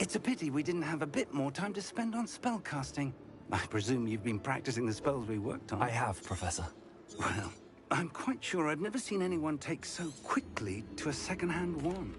It's a pity we didn't have a bit more time to spend on spellcasting. I presume you've been practicing the spells we worked on. I have, Professor. Well, I'm quite sure I've never seen anyone take so quickly to a second-hand wand.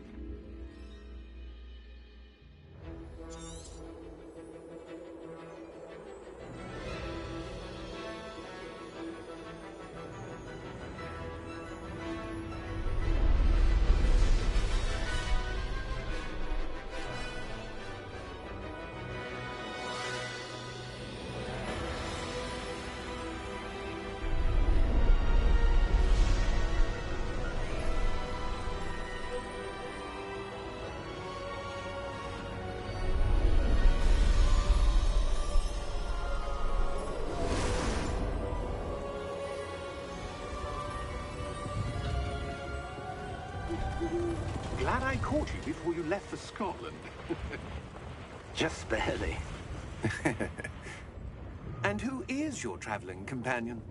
Glad I caught you before you left for Scotland. Just barely. And who is your traveling companion?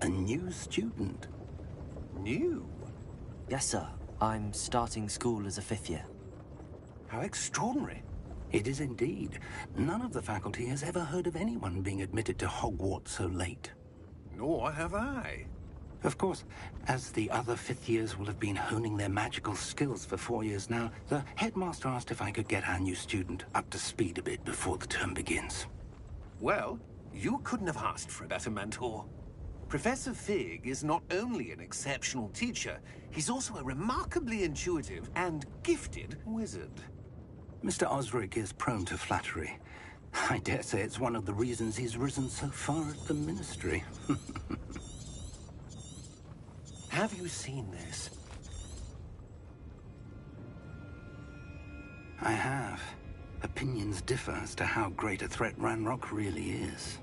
A new student. New? Yes, sir. I'm starting school as a 5th year. How extraordinary. It is indeed. None of the faculty has ever heard of anyone being admitted to Hogwarts so late. Nor have I. Of course, as the other 5th years will have been honing their magical skills for 4 years now, the headmaster asked if I could get our new student up to speed a bit before the term begins. Well, you couldn't have asked for a better mentor. Professor Fig is not only an exceptional teacher, he's also a remarkably intuitive and gifted wizard. Mr. Osric is prone to flattery. I dare say it's one of the reasons he's risen so far at the Ministry. Have you seen this? I have. Opinions differ as to how great a threat Ranrock really is.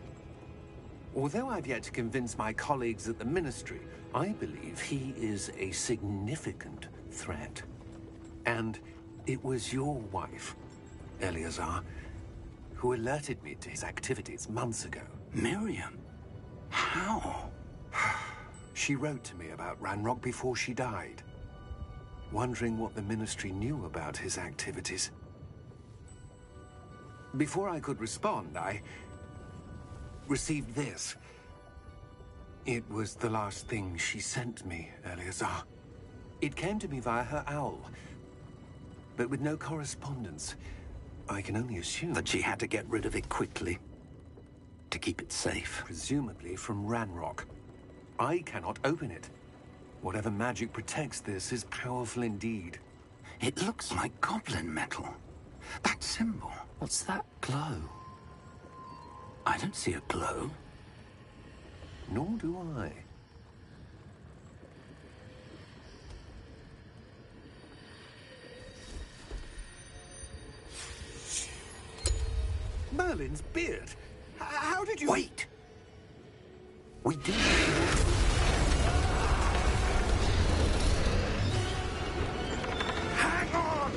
Although I've yet to convince my colleagues at the Ministry, I believe he is a significant threat. And it was your wife, Eleazar, who alerted me to his activities months ago. Miriam? How? She wrote to me about Ranrock before she died, wondering what the Ministry knew about his activities. Before I could respond, I received this. It was the last thing she sent me, Eleazar. It came to me via her owl, but with no correspondence. I can only assume that she had to get rid of it quickly, to keep it safe. Presumably from Ranrock. I cannot open it. Whatever magic protects this is powerful indeed. It looks like goblin metal. That symbol. What's that glow? I don't see a glow. Nor do I. Merlin's beard. How did you... Wait! We did. Hang on!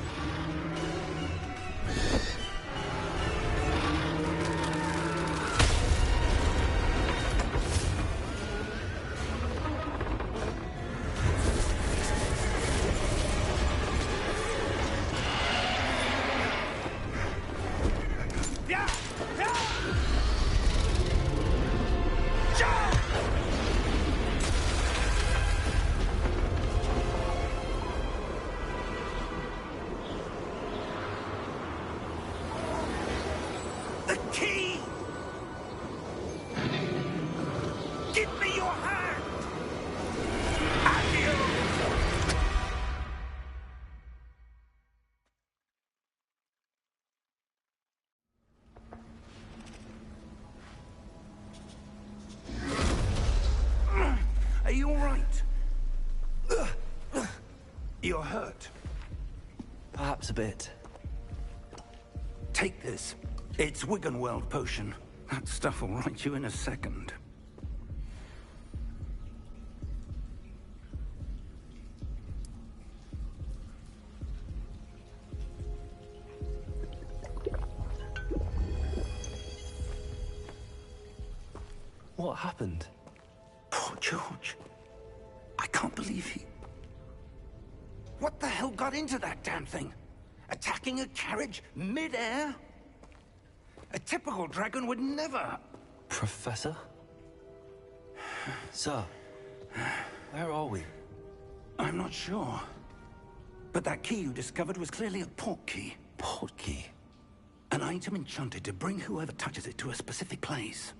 Are you all right? You're hurt. Perhaps a bit. Take this. It's Wiggenweld potion. That stuff will right you in a second. What happened? Poor George. I can't believe he... What the hell got into that damn thing? Attacking a carriage mid-air? A typical dragon would never... Professor? Sir, where are we? I'm not sure. But that key you discovered was clearly a portkey. Portkey? An item enchanted to bring whoever touches it to a specific place.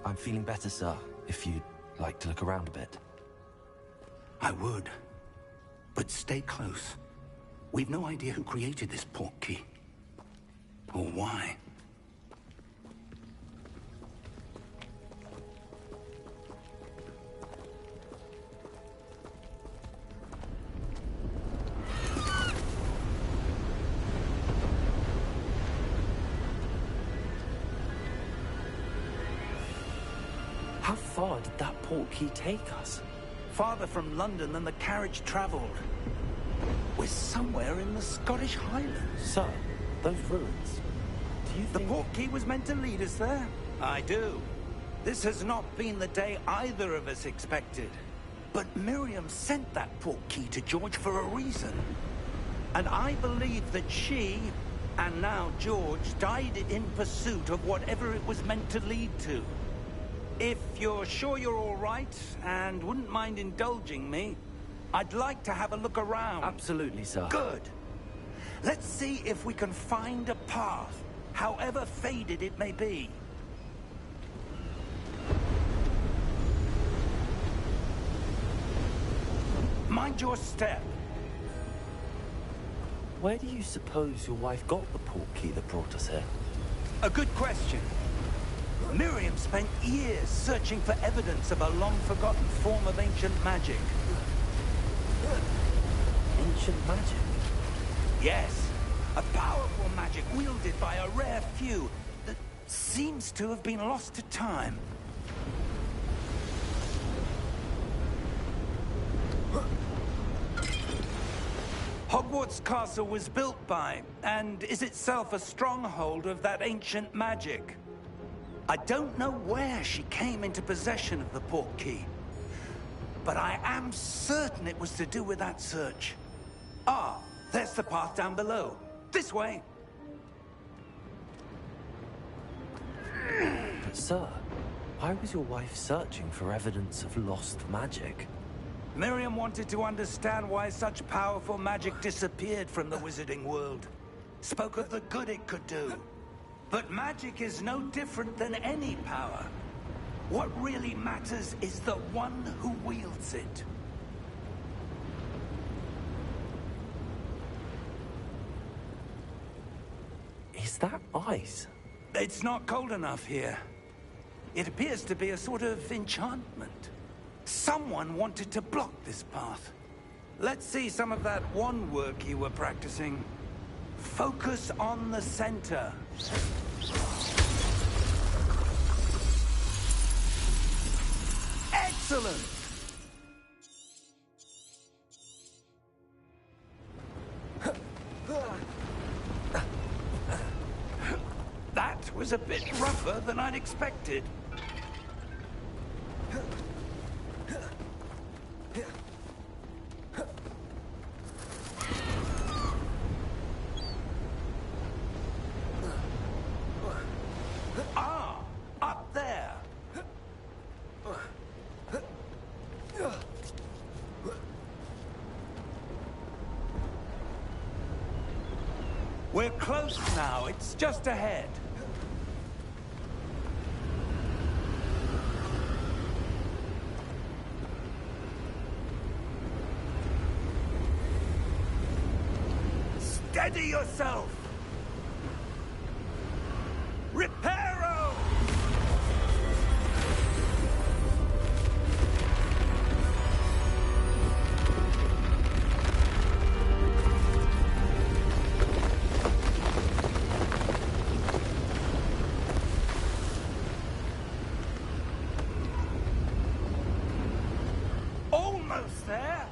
I'm feeling better, sir, if you'd like to look around a bit. I would. But stay close. We've no idea who created this portkey. Or why. How far did that portkey take us? Farther from London than the carriage traveled. We're somewhere in the Scottish Highlands. Sir, those ruins. Do you The think... portkey was meant to lead us there? I do. This has not been the day either of us expected. But Miriam sent that portkey to George for a reason. And I believe that she, and now George, died in pursuit of whatever it was meant to lead to. If you're sure you're all right, and wouldn't mind indulging me, I'd like to have a look around. Absolutely, sir. Good. Let's see if we can find a path, however faded it may be. Mind your step. Where do you suppose your wife got the portkey that brought us here? A good question. Miriam spent years searching for evidence of a long-forgotten form of ancient magic. Ancient magic? Yes, a powerful magic wielded by a rare few that seems to have been lost to time. Hogwarts Castle was built by, and is itself a stronghold of that ancient magic. I don't know where she came into possession of the portkey, but I am certain it was to do with that search. Ah, there's the path down below. This way. But sir, why was your wife searching for evidence of lost magic? Miriam wanted to understand why such powerful magic disappeared from the wizarding world. Spoke of the good it could do. But magic is no different than any power. What really matters is the one who wields it. Is that ice? It's not cold enough here. It appears to be a sort of enchantment. Someone wanted to block this path. Let's see some of that wand work you were practicing. Focus on the center. Excellent! That was a bit rougher than I'd expected. Ah, up there. We're close now. It's just ahead. Steady yourself! Reparo! Almost there!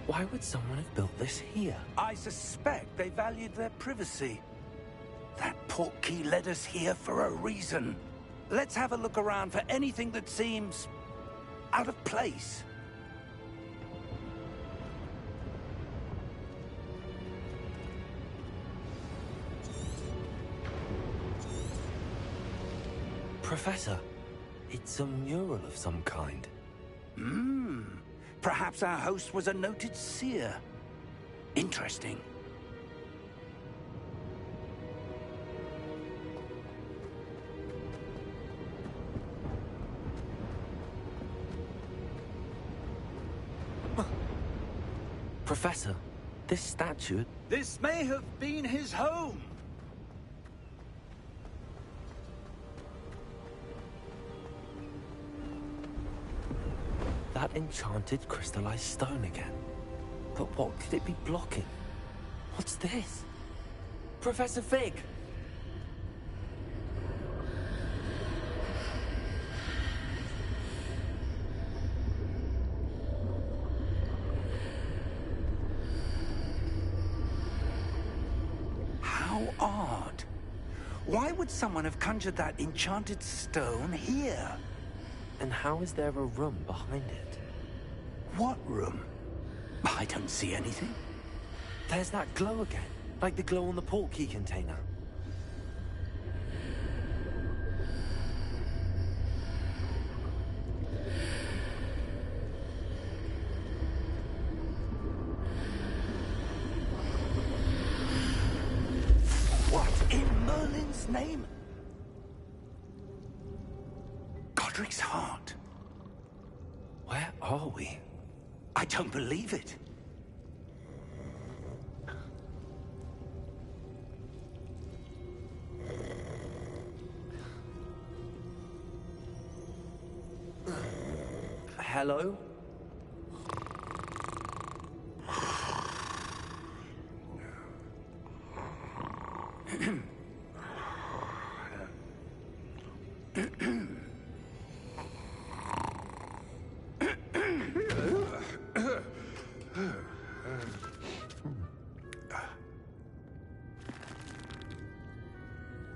Why would someone have built this here? I suspect they valued their privacy. That portkey led us here for a reason. Let's have a look around for anything that seems out of place. Professor, it's a mural of some kind. Perhaps our host was a noted seer. Interesting. Professor, this statue... This may have been his home. That enchanted crystallized stone again. But what could it be blocking? What's this? Professor Fig! How odd. Why would someone have conjured that enchanted stone here? And how is there a room behind it? What room? I don't see anything. There's that glow again, like the glow on the portkey container. What in Merlin's name? Godric's heart. Where are we? I don't believe it. Hello?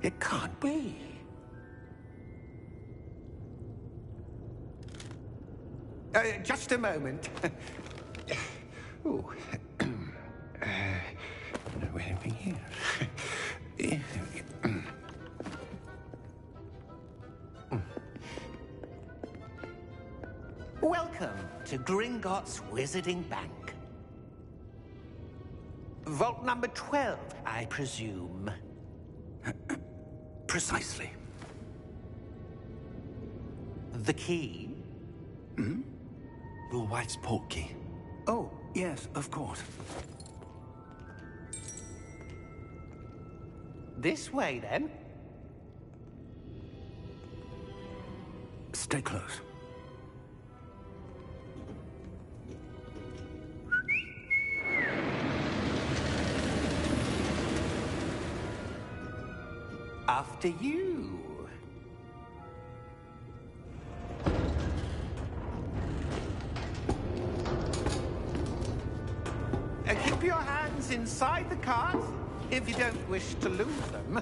It can't be. Just a moment. Oh. No anything here. Welcome to Gringotts Wizarding Bank. Vault number 12, I presume. Precisely. The key? Your wife's portkey. Oh, yes, of course. This way, then. Stay close. After you. Keep your hands inside the cart if you don't wish to lose them.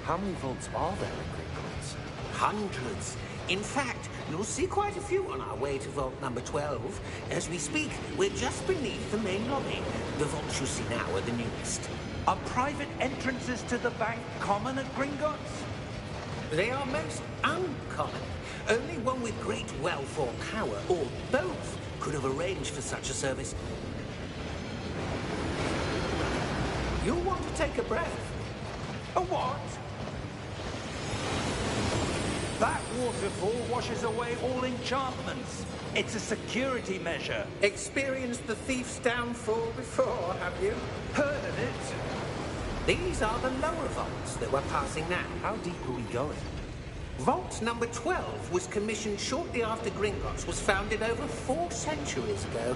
How many vaults are there in Gringotts? Hundreds. In fact, you'll see quite a few on our way to vault number 12. As we speak, we're just beneath the main lobby. The vaults you see now are the newest. Are private entrances to the bank common at Gringotts? They are most uncommon. Only one with great wealth or power, or both, could have arranged for such a service. You'll want to take a breath. A what? That waterfall washes away all enchantments. It's a security measure. Experienced the thief's downfall before, have you? Heard of it? These are the lower vaults that we're passing now. How deep are we going? Vault number 12 was commissioned shortly after Gringotts was founded over 4 centuries ago.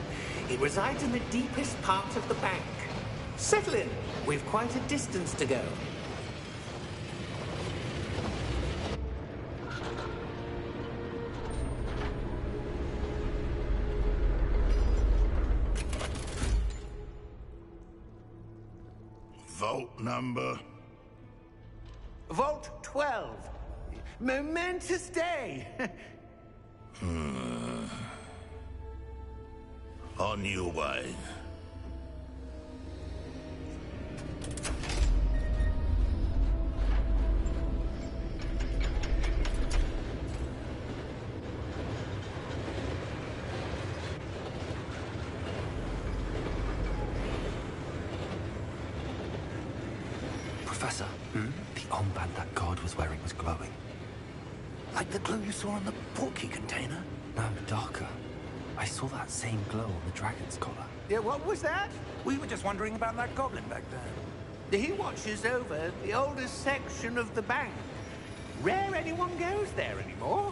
It resides in the deepest part of the bank. Settle in. We've quite a distance to go. Vault number? Vault 12. Momentous day. On your way. Professor, the armband that guard was wearing was glowing. Like the glow you saw on the portkey container? No, darker. I saw that same glow on the dragon's collar. Yeah, what was that? We were just wondering about that goblin back there. He watches over the oldest section of the bank. Rare anyone goes there anymore.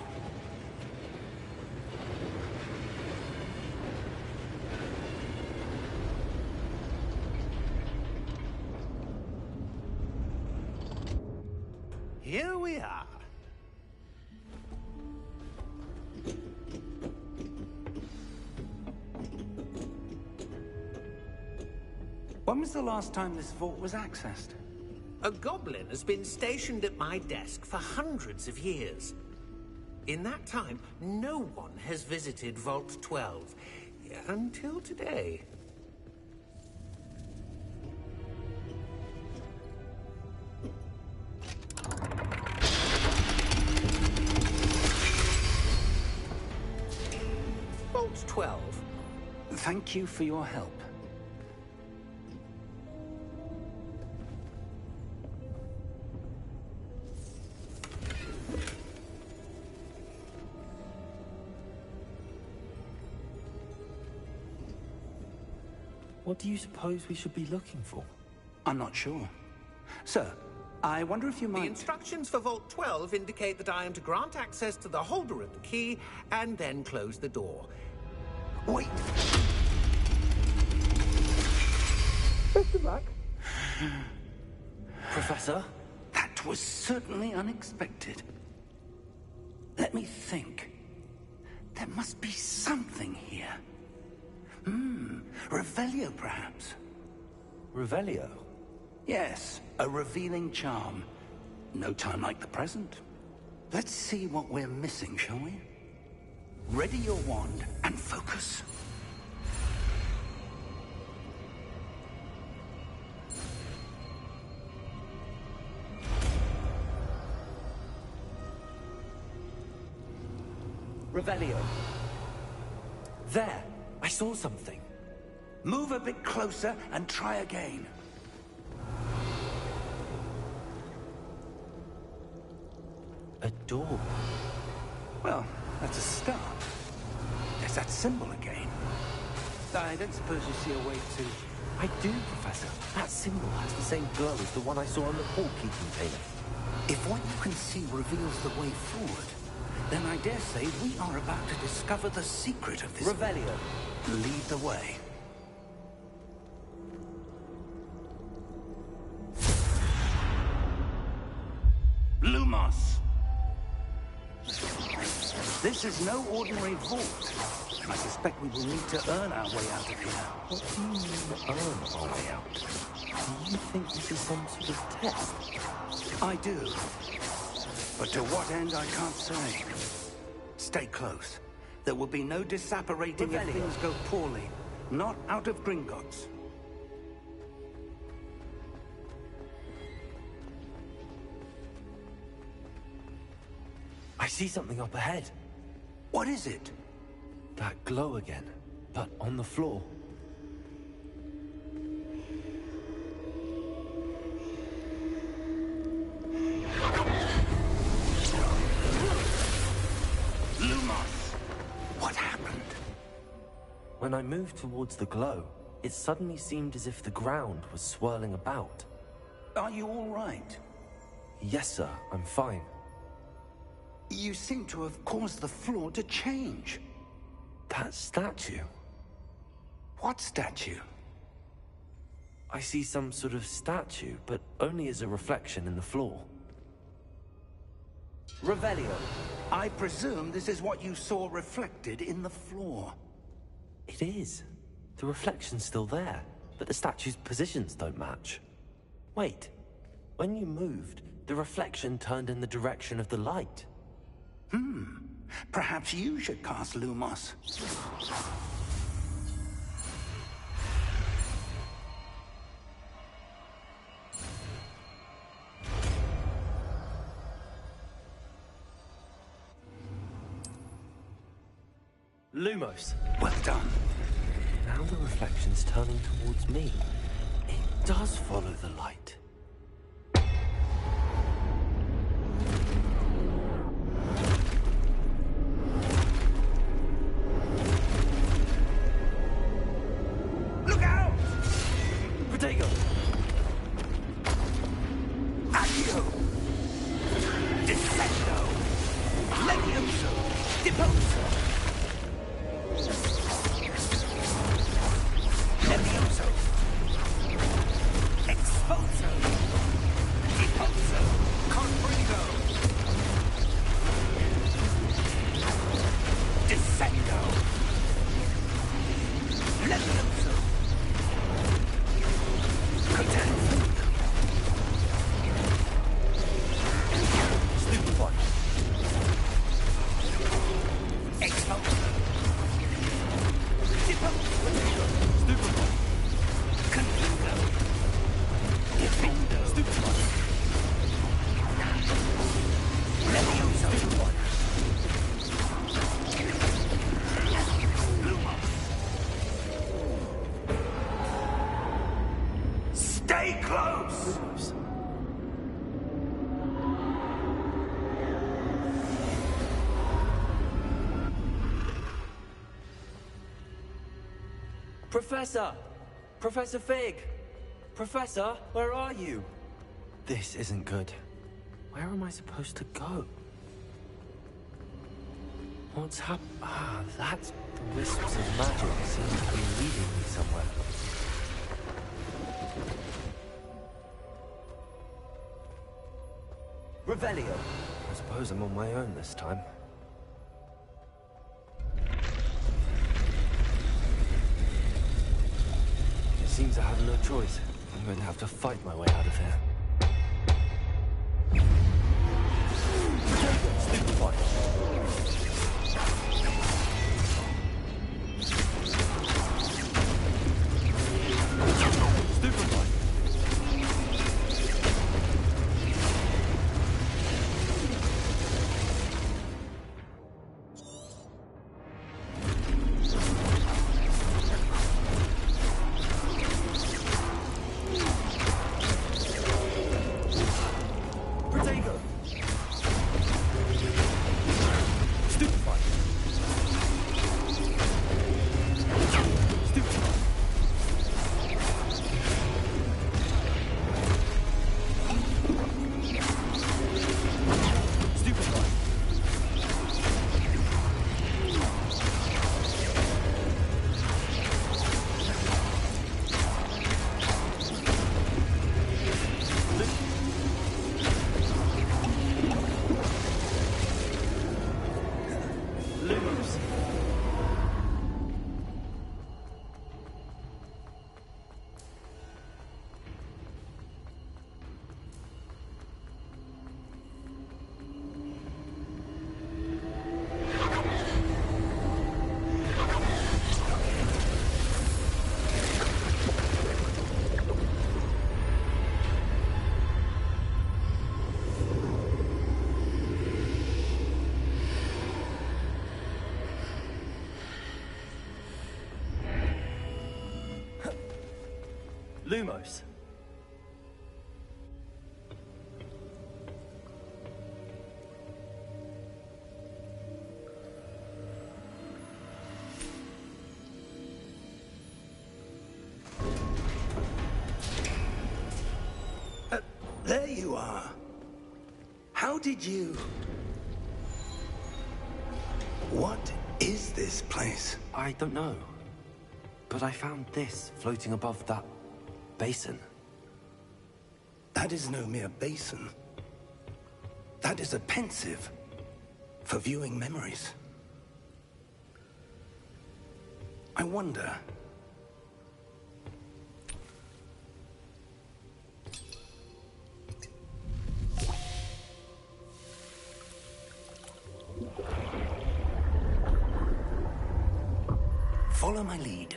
Here we are. When was the last time this vault was accessed? A goblin has been stationed at my desk for hundreds of years. In that time, no one has visited Vault 12. Until today. Vault 12. Thank you for your help. What do you suppose we should be looking for? I'm not sure. Sir, I wonder if you The might... instructions for Vault 12 indicate that I am to grant access to the holder of the key and then close the door. Wait! Best of luck. Professor? That was certainly unexpected. Let me think. There must be something here. Revelio, perhaps? Revelio? Yes, a revealing charm. No time like the present. Let's see what we're missing, shall we? Ready your wand and focus. Revelio. There! I saw something. Move a bit closer and try again. A door. Well, that's a start. There's that symbol again. I don't suppose you see a way to... I do, Professor. That symbol has the same glow as the one I saw on the portkey container. If what you can see reveals the way forward, then I dare say we are about to discover the secret of this... Revelio. Lead the way. Lumos! This is no ordinary vault. I suspect we will need to earn our way out of here. What do you mean, earn our way out? Do you think this is some sort of test? I do. But to what end, I can't say. Stay close. There will be no disapparating if things go poorly. Not out of Gringotts. I see something up ahead. What is it? That glow again, but on the floor. Lumos! What happened? When I moved towards the glow, it suddenly seemed as if the ground was swirling about. Are you all right? Yes, sir, I'm fine. You seem to have caused the floor to change. That statue? What statue? I see some sort of statue, but only as a reflection in the floor. Revelio. I presume this is what you saw reflected in the floor. It is. The reflection's still there, but the statue's positions don't match. Wait. When you moved, the reflection turned in the direction of the light. Perhaps you should cast Lumos. Lumos. Well done. Now the reflection's turning towards me. It does follow the light. Look out! Protego! Accio! Descendo! Levioso! Deposo! Levioso! Exposo! Deposo! Confringo! Descendo! Levioso! Cotanzo! Stupefy! Exposo! Deposo! Stupefy! Confundo! Defindo! Stupefy! Levioso! Stay close! Lumos. Professor! Professor Fig! Professor, where are you? This isn't good. Where am I supposed to go? What's that's the wisps of magic seem to be leading me somewhere. Revelio! I suppose I'm on my own this time. It seems I have no choice. I'm going to have to fight my way out of here. Stupefy! Stupefy! Protego! Stupefy! Stupefy! Stupefy! Lumos. Lumos. There you are. How did you... What is this place? I don't know. But I found this floating above that basin. That is no mere basin. That is a pensive for viewing memories. I wonder... Follow my lead.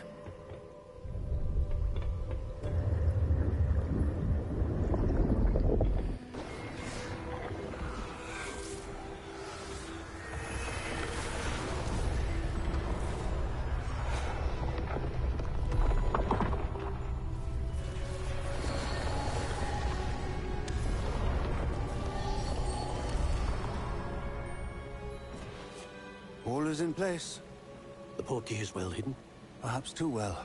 All is in place. The portkey is well hidden. Perhaps too well.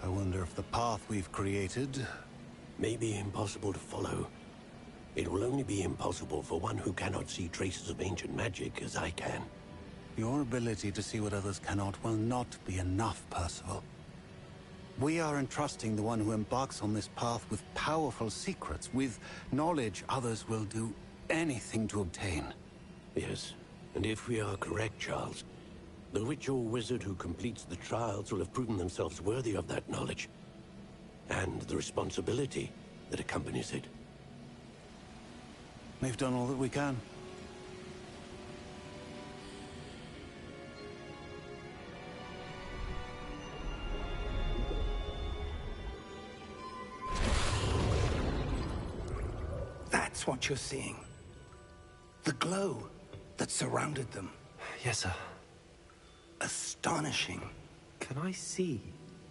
I wonder if the path we've created... May be impossible to follow. It will only be impossible for one who cannot see traces of ancient magic as I can. Your ability to see what others cannot will not be enough, Percival. We are entrusting the one who embarks on this path with powerful secrets, with knowledge others will do anything to obtain. Yes, and if we are correct, Charles, the witch or wizard who completes the trials will have proven themselves worthy of that knowledge, and the responsibility that accompanies it. We've done all that we can. That's what you're seeing. The glow that surrounded them. Yes, sir. Astonishing. Can I see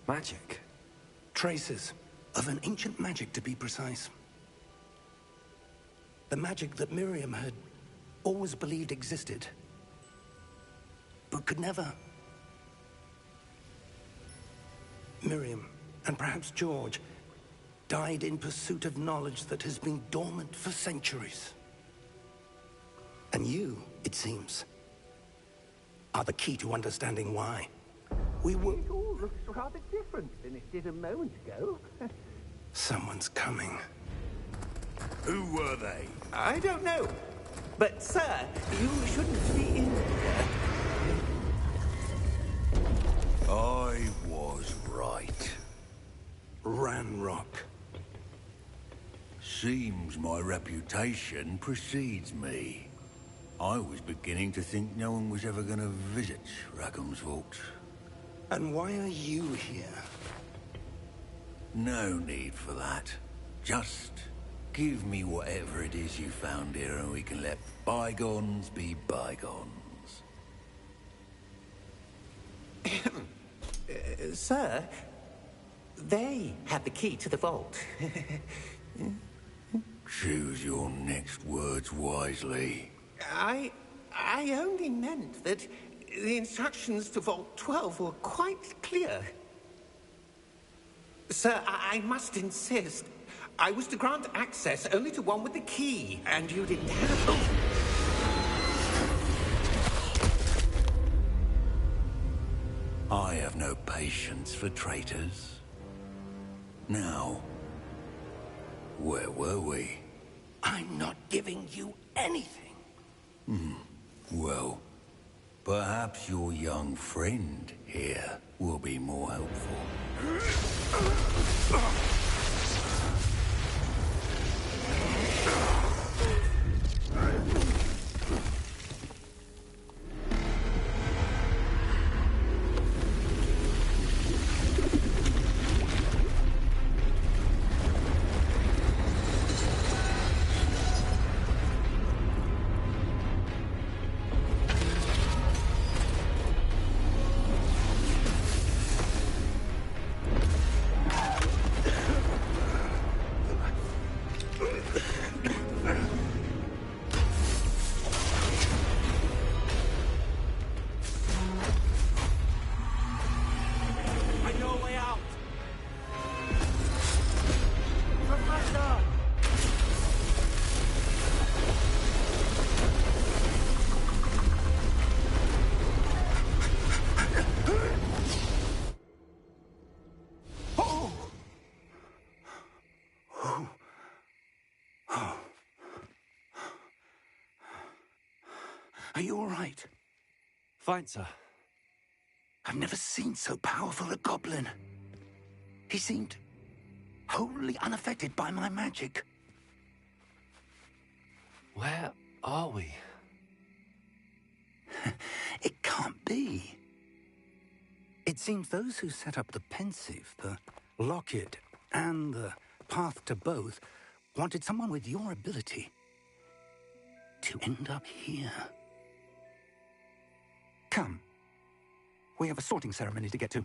magic? Traces of an ancient magic, to be precise. The magic that Miriam had always believed existed, but could never. Miriam, and perhaps George, died in pursuit of knowledge that has been dormant for centuries. And you, it seems, are the key to understanding why. We were... It all looks rather different than it did a moment ago. Someone's coming. Who were they? I don't know. But, sir, you shouldn't be in here. I was right. Ranrock. Seems my reputation precedes me. I was beginning to think no one was ever going to visit Rackham's Vault. And why are you here? No need for that. Just give me whatever it is you found here and we can let bygones be bygones. Sir, they have the key to the vault. Choose your next words wisely. I only meant that the instructions to Vault 12 were quite clear. Sir, I must insist. I was to grant access only to one with the key, and you didn't have... I have no patience for traitors. Now, where were we? I'm not giving you anything. Well, perhaps your young friend here will be more helpful. Are you all right? Fine, sir. I've never seen so powerful a goblin. He seemed wholly unaffected by my magic. Where are we? It can't be. It seems those who set up the pensive, the locket, and the path to both wanted someone with your ability to end up here. Come. We have a sorting ceremony to get to.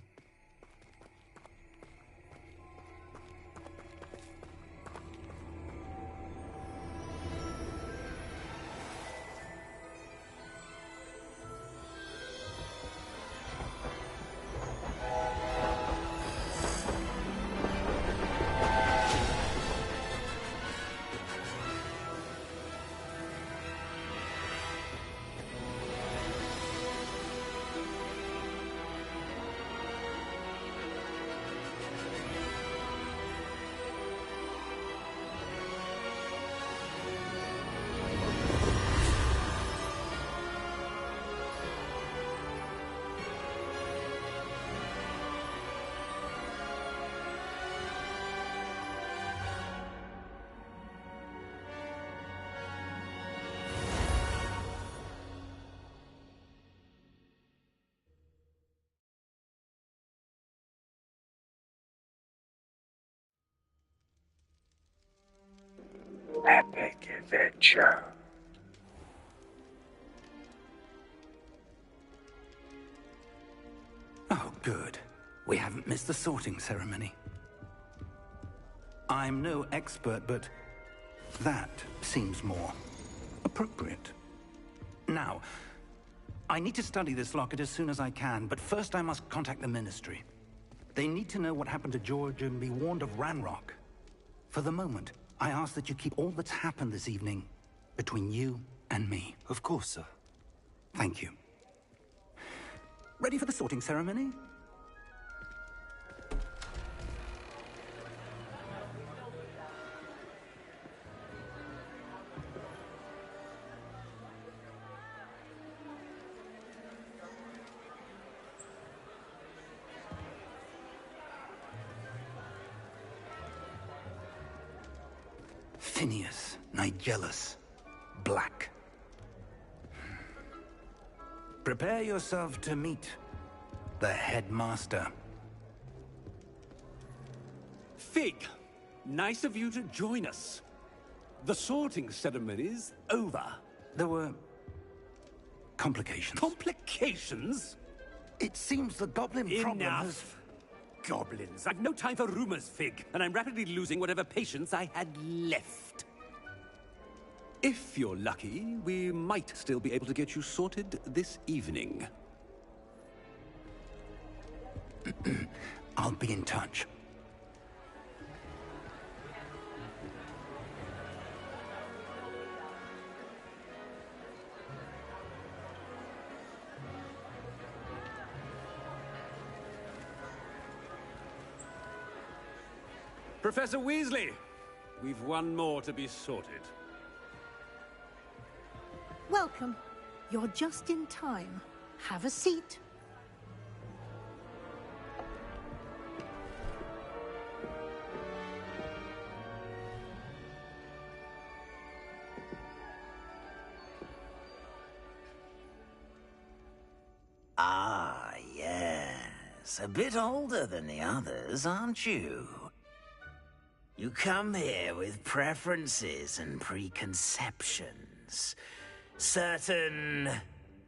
Epic adventure. Oh, good. We haven't missed the sorting ceremony. I'm no expert, but that seems more appropriate. Now, I need to study this locket as soon as I can, but first I must contact the Ministry. They need to know what happened to George and be warned of Ranrock. For the moment, I ask that you keep all that's happened this evening between you and me. Of course, sir. Thank you. Ready for the sorting ceremony? Phineas, Nigellus, Black. Prepare yourself to meet the headmaster. Fig, nice of you to join us. The sorting ceremony's over. There were complications. Complications? It seems the goblin problem has... Enough. Goblins. I've no time for rumors, Fig, and I'm rapidly losing whatever patience I had left. If you're lucky, we might still be able to get you sorted this evening. I'll be in touch. Professor Weasley, we've one more to be sorted. Welcome. You're just in time. Have a seat. Ah, yes. A bit older than the others, aren't you? You come here with preferences and preconceptions. Certain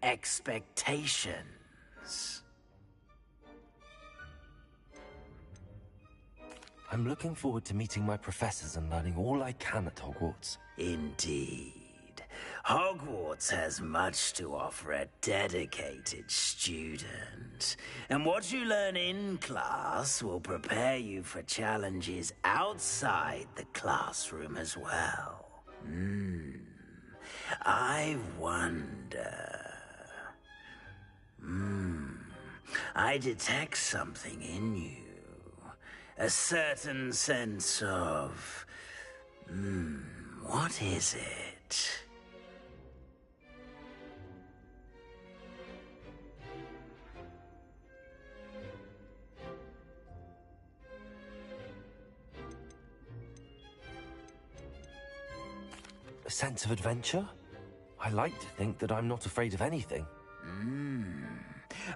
expectations. I'm looking forward to meeting my professors and learning all I can at Hogwarts. Indeed. Hogwarts has much to offer a dedicated student. And what you learn in class will prepare you for challenges outside the classroom as well. I wonder... I detect something in you. A certain sense of... what is it? A sense of adventure? I like to think that I'm not afraid of anything.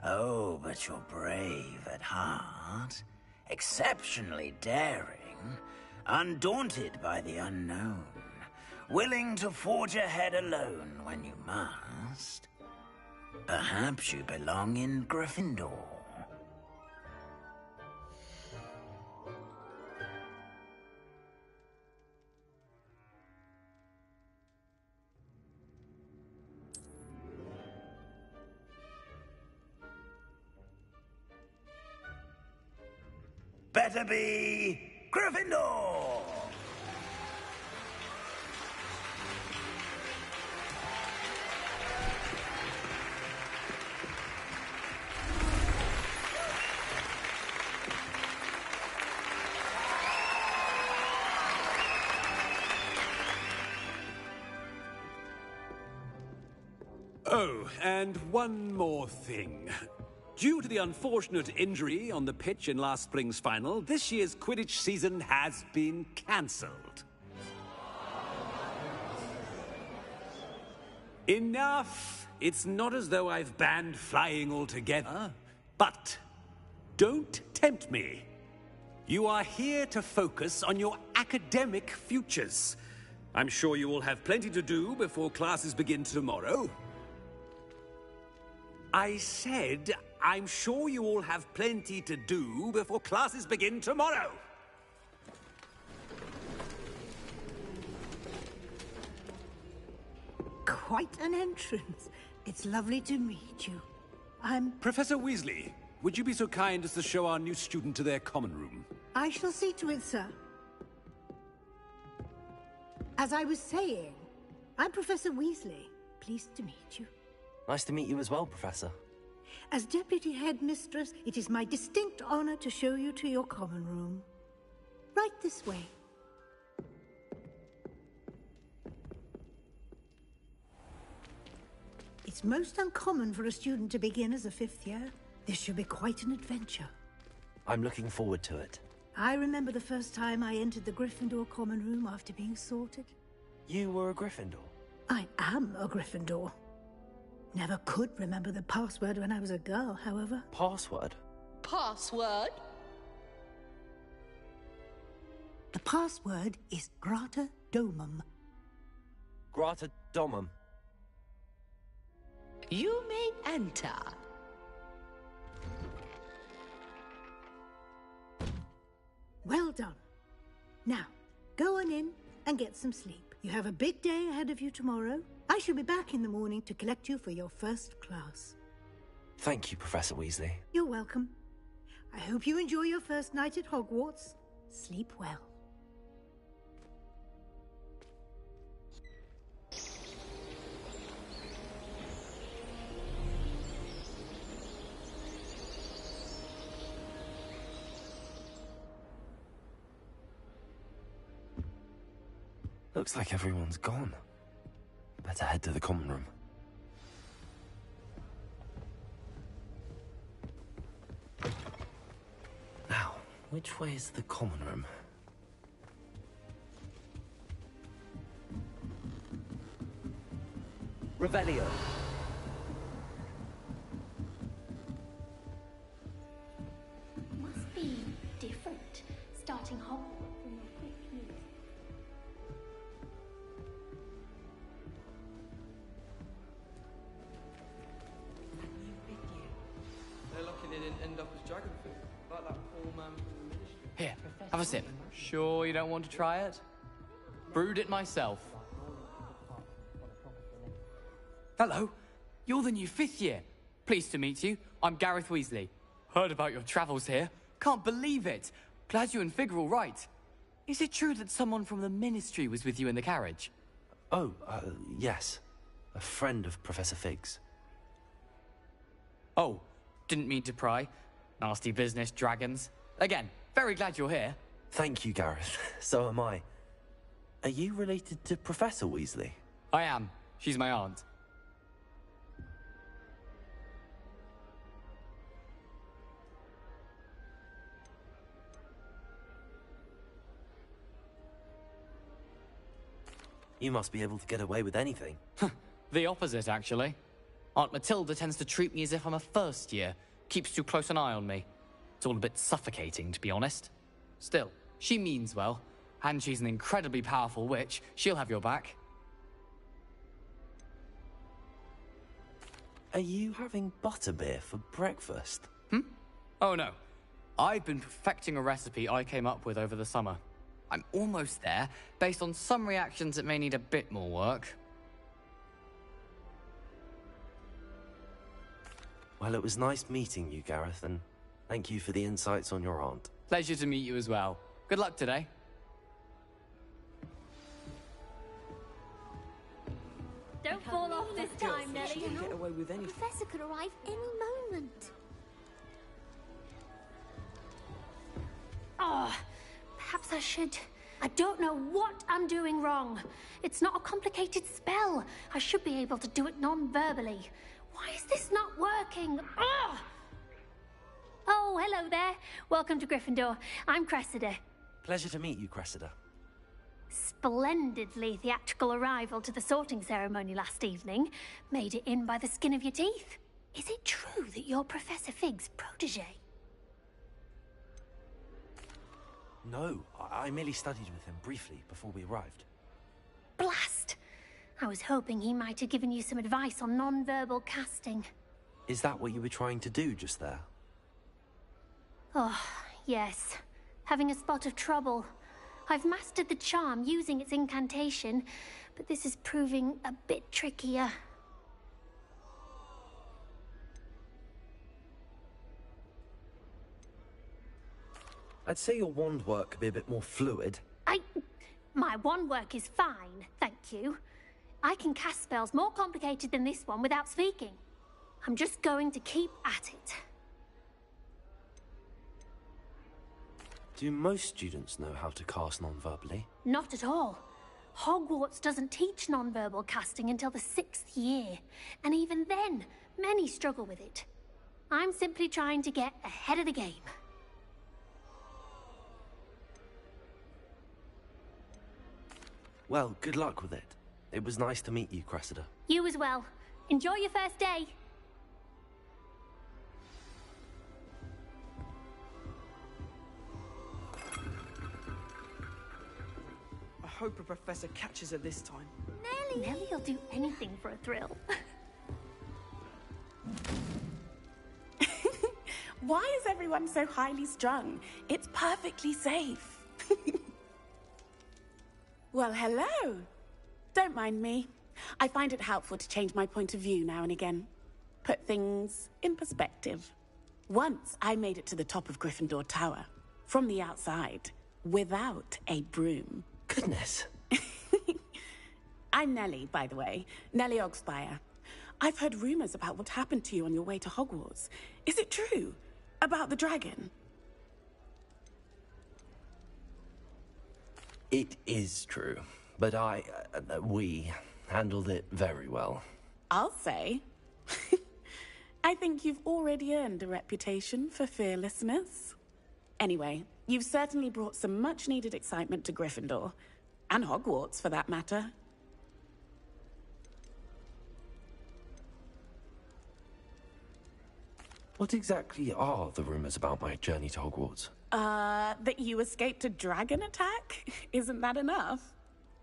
Oh, but you're brave at heart, exceptionally daring, undaunted by the unknown, willing to forge ahead alone when you must. Perhaps you belong in Gryffindor. Better be Gryffindor! Oh, and one more thing. Due to the unfortunate injury on the pitch in last spring's final, this year's Quidditch season has been cancelled. Enough! It's not as though I've banned flying altogether. But don't tempt me. You are here to focus on your academic futures. I'm sure you will have plenty to do before classes begin tomorrow. I said, I'm sure you all have plenty to do before classes begin tomorrow. Quite an entrance. It's lovely to meet you. I'm... Professor Weasley, would you be so kind as to show our new student to their common room? I shall see to it, sir. As I was saying, I'm Professor Weasley. Pleased to meet you. Nice to meet you as well, Professor. As Deputy Headmistress, it is my distinct honor to show you to your common room. Right this way. It's most uncommon for a student to begin as a fifth year. This should be quite an adventure. I'm looking forward to it. I remember the first time I entered the Gryffindor common room after being sorted. You were a Gryffindor? I am a Gryffindor. Never could remember the password when I was a girl, however. Password? Password? The password is Grata Domum. Grata Domum. You may enter. Well done. Now, go on in and get some sleep. You have a big day ahead of you tomorrow. I shall be back in the morning to collect you for your first class. Thank you, Professor Weasley. You're welcome. I hope you enjoy your first night at Hogwarts. Sleep well. Looks like everyone's gone. Better head to the common room. Now, which way is the common room? Revelio. Must be different, starting Hogwarts in your 5th year. They're lucky they didn't end up as dragon food, like that poor man from the ministry. Here, have a sip. Sure you don't want to try it? Brewed it myself. Hello, you're the new 5th year. Pleased to meet you. I'm Gareth Weasley. Heard about your travels here. Can't believe it. Glad you and Fig are all right. Is it true that someone from the Ministry was with you in the carriage? Oh, yes. A friend of Professor Fig's. Oh, didn't mean to pry. Nasty business, dragons. Again, very glad you're here. Thank you, Gareth. So am I. Are you related to Professor Weasley? I am. She's my aunt. You must be able to get away with anything. The opposite, actually. Aunt Matilda tends to treat me as if I'm a first year. Keeps too close an eye on me. It's all a bit suffocating, to be honest. Still, she means well. And she's an incredibly powerful witch. She'll have your back. Are you having butterbeer for breakfast? Oh no. I've been perfecting a recipe I came up with over the summer. I'm almost there, based on some reactions that may need a bit more work. Well, it was nice meeting you, Gareth, and thank you for the insights on your aunt. Pleasure to meet you as well. Good luck today. Don't fall off this time, Nellie. Get away with The anything. professor could arrive any moment. Oh, perhaps I should. I don't know what I'm doing wrong. It's not a complicated spell. I should be able to do it non-verbally. Why is this not working? Ugh! Oh, hello there. Welcome to Gryffindor. I'm Cressida. Pleasure to meet you, Cressida. Splendidly theatrical arrival to the sorting ceremony last evening. Made it in by the skin of your teeth. Is it true that you're Professor Fig's protege? No, I merely studied with him briefly before we arrived. Blast! I was hoping he might have given you some advice on non-verbal casting. Is that what you were trying to do just there? Oh, yes. Having a spot of trouble. I've mastered the charm using its incantation, but this is proving a bit trickier. I'd say your wand work could be a bit more fluid. My wand work is fine, thank you. I can cast spells more complicated than this one without speaking. I'm just going to keep at it. Do most students know how to cast non-verbally? Not at all. Hogwarts doesn't teach non-verbal casting until the 6th year, and even then, many struggle with it. I'm simply trying to get ahead of the game. Well, good luck with it. It was nice to meet you, Cressida. You as well. Enjoy your first day. I hope a professor catches her this time. Nellie'll do anything for a thrill. Why is everyone so highly strung? It's perfectly safe. Well, hello. Don't mind me. I find it helpful to change my point of view now and again. Put things in perspective. Once I made it to the top of Gryffindor Tower, from the outside, without a broom. Goodness. I'm Nellie, by the way. Nellie Ogspire. I've heard rumors about what happened to you on your way to Hogwarts. Is it true? About the dragon? It is true, but we handled it very well. I'll say. I think you've already earned a reputation for fearlessness. Anyway, you've certainly brought some much-needed excitement to Gryffindor. And Hogwarts, for that matter. What exactly are the rumors about my journey to Hogwarts? That you escaped a dragon attack? Isn't that enough?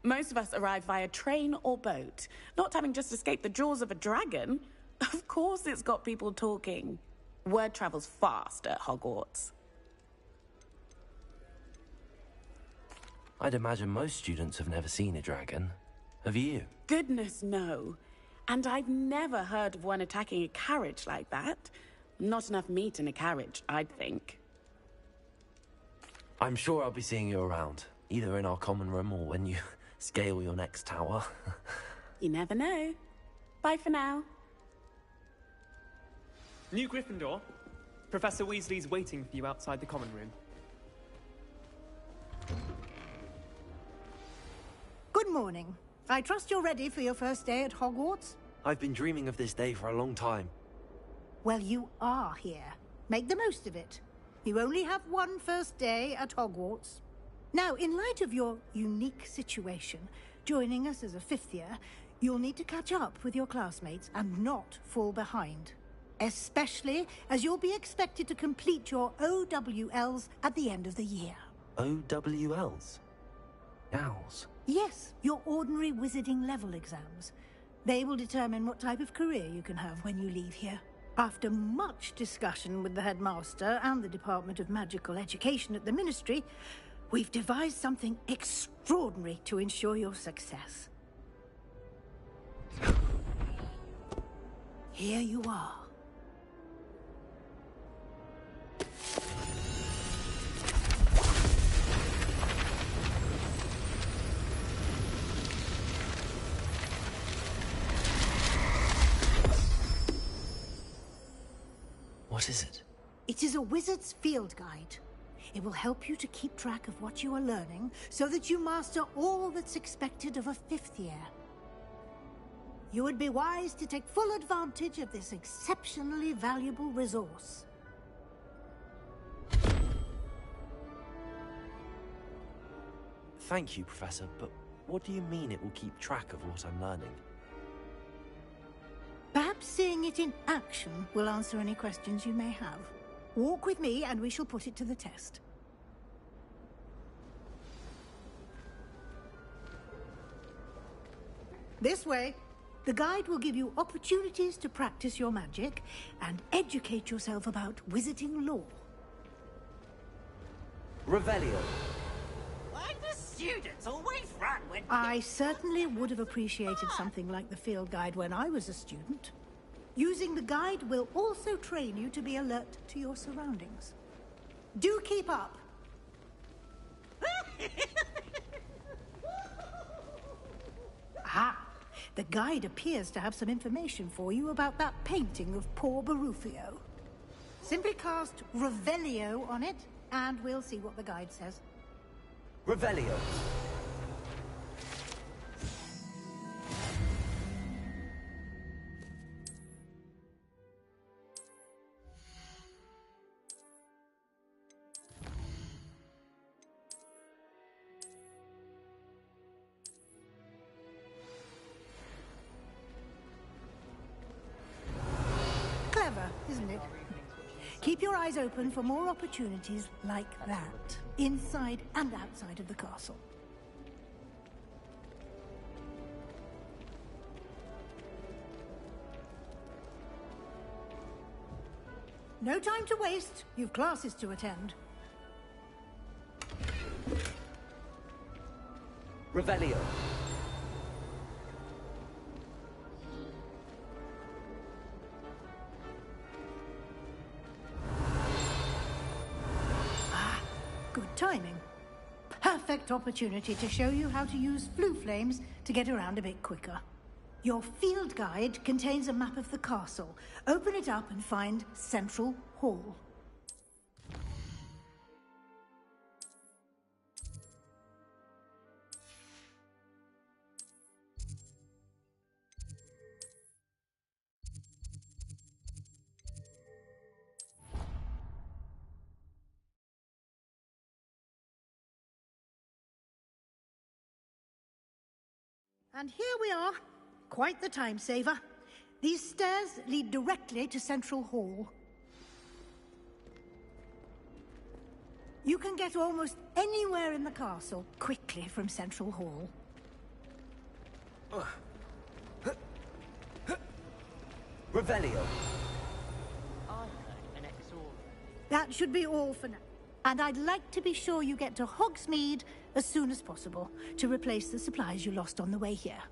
Most of us arrive via train or boat, not having just escaped the jaws of a dragon. Of course it's got people talking. Word travels fast at Hogwarts. I'd imagine most students have never seen a dragon. Have you? Goodness, no. And I've never heard of one attacking a carriage like that. Not enough meat in a carriage, I'd think. I'm sure I'll be seeing you around, either in our common room or when you scale your next tower. You never know. Bye for now. New Gryffindor. Professor Weasley's waiting for you outside the common room. Good morning. I trust you're ready for your first day at Hogwarts? I've been dreaming of this day for a long time. Well, you are here. Make the most of it. You only have one first day at Hogwarts. Now, in light of your unique situation, joining us as a fifth year, you'll need to catch up with your classmates and not fall behind. Especially as you'll be expected to complete your OWLs at the end of the year. OWLs? Owls? Yes, your ordinary wizarding level exams. They will determine what type of career you can have when you leave here. After much discussion with the headmaster and the Department of Magical Education at the Ministry, we've devised something extraordinary to ensure your success. Here you are. What is it? It is a wizard's field guide. It will help you to keep track of what you are learning so that you master all that's expected of a fifth year. You would be wise to take full advantage of this exceptionally valuable resource. Thank you, Professor, but what do you mean it will keep track of what I'm learning? Perhaps seeing it in action will answer any questions you may have. Walk with me and we shall put it to the test. This way. The guide will give you opportunities to practice your magic and educate yourself about wizarding lore. Revelio. Why do students always run when... I certainly would have appreciated something like the field guide when I was a student. Using the guide will also train you to be alert to your surroundings. Do keep up. Aha! The guide appears to have some information for you about that painting of poor Barufio. Simply cast Revelio on it, and we'll see what the guide says. Revelio. Clever, isn't it? Keep your eyes open for more opportunities like that, inside and outside of the castle. No time to waste. You've classes to attend. Revelio. Good timing. Perfect opportunity to show you how to use flue flames to get around a bit quicker. Your field guide contains a map of the castle. Open it up and find Central Hall. And here we are. Quite the time saver. These stairs lead directly to Central Hall. You can get almost anywhere in the castle quickly from Central Hall. Revelio. That should be all for now. And I'd like to be sure you get to Hogsmeade as soon as possible to replace the supplies you lost on the way here.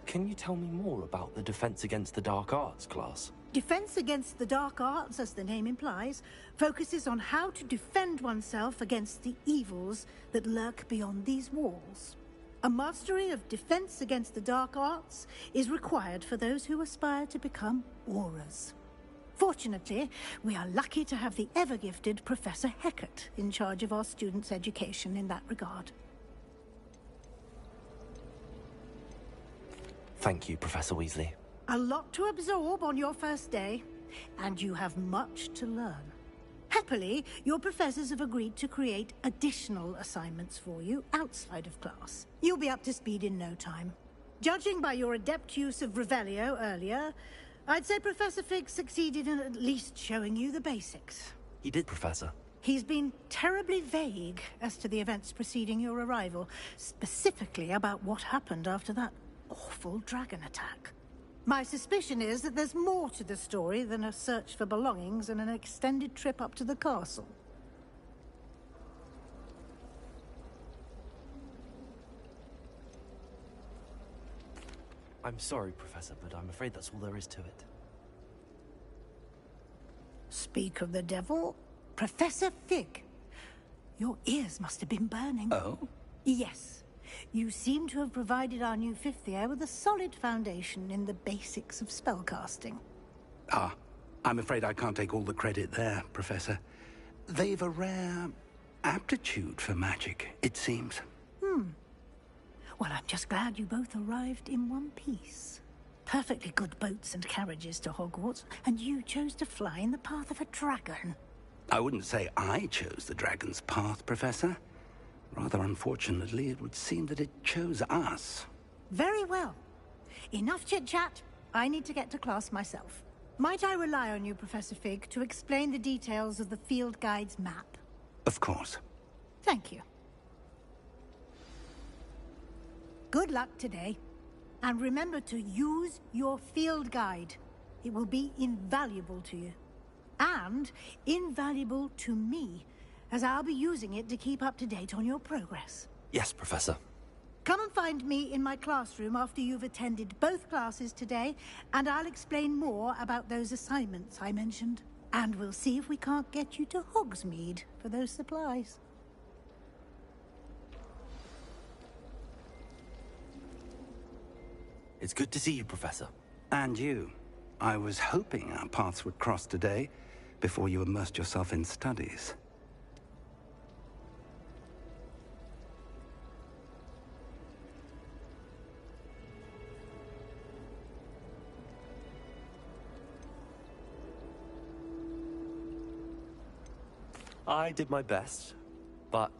Can you tell me more about the Defense Against the Dark Arts class? Defense Against the Dark Arts, as the name implies, focuses on how to defend oneself against the evils that lurk beyond these walls. A mastery of Defense Against the Dark Arts is required for those who aspire to become Aurors. Fortunately, we are lucky to have the ever-gifted Professor Hecat in charge of our students' education in that regard. Thank you, Professor Weasley. A lot to absorb on your first day, and you have much to learn. Happily, your professors have agreed to create additional assignments for you outside of class. You'll be up to speed in no time. Judging by your adept use of Revelio earlier, I'd say Professor Fig succeeded in at least showing you the basics. He did, Professor. He's been terribly vague as to the events preceding your arrival, specifically about what happened after that awful dragon attack. My suspicion is that there's more to the story than a search for belongings and an extended trip up to the castle. I'm sorry, Professor, but I'm afraid that's all there is to it. Speak of the devil, Professor Fig. Your ears must have been burning. Oh? Yes. You seem to have provided our new fifth year with a solid foundation in the basics of spellcasting. Ah, I'm afraid I can't take all the credit there, Professor. They've a rare aptitude for magic, it seems. Well, I'm just glad you both arrived in one piece. Perfectly good boats and carriages to Hogwarts, and you chose to fly in the path of a dragon. I wouldn't say I chose the dragon's path, Professor. Rather unfortunately, it would seem that it chose us. Very well. Enough chit-chat. I need to get to class myself. Might I rely on you, Professor Fig, to explain the details of the field guide's map? Of course. Thank you. Good luck today. And remember to use your field guide. It will be invaluable to you. And invaluable to me, as I'll be using it to keep up to date on your progress. Yes, Professor. Come and find me in my classroom after you've attended both classes today, and I'll explain more about those assignments I mentioned. And we'll see if we can't get you to Hogsmeade for those supplies. It's good to see you, Professor. And you. I was hoping our paths would cross today, before you immersed yourself in studies. I did my best, but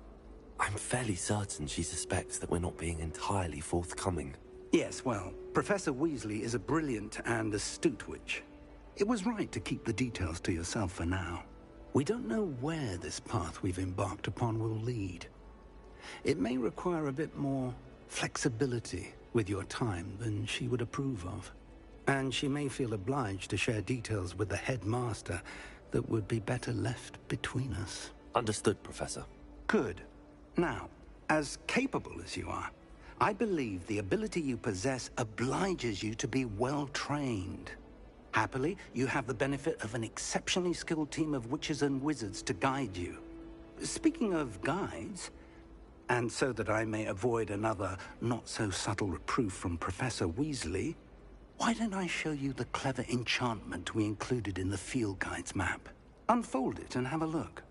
I'm fairly certain she suspects that we're not being entirely forthcoming. Yes, well, Professor Weasley is a brilliant and astute witch. It was right to keep the details to yourself for now. We don't know where this path we've embarked upon will lead. It may require a bit more flexibility with your time than she would approve of. And she may feel obliged to share details with the headmaster that would be better left between us. Understood, Professor. Good. Now, as capable as you are, I believe the ability you possess obliges you to be well-trained. Happily, you have the benefit of an exceptionally skilled team of witches and wizards to guide you. Speaking of guides, and so that I may avoid another not-so-subtle reproof from Professor Weasley, why don't I show you the clever enchantment we included in the field guide's map? Unfold it and have a look.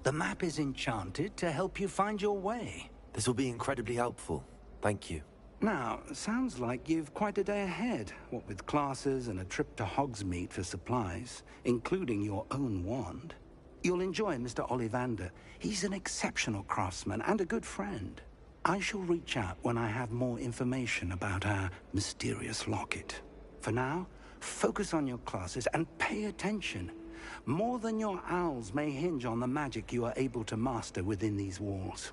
The map is enchanted to help you find your way. This will be incredibly helpful. Thank you. Now, sounds like you've quite a day ahead, what with classes and a trip to Hogsmeade for supplies, including your own wand. You'll enjoy Mr. Ollivander. He's an exceptional craftsman and a good friend. I shall reach out when I have more information about our mysterious locket. For now, focus on your classes and pay attention. More than your owls may hinge on the magic you are able to master within these walls.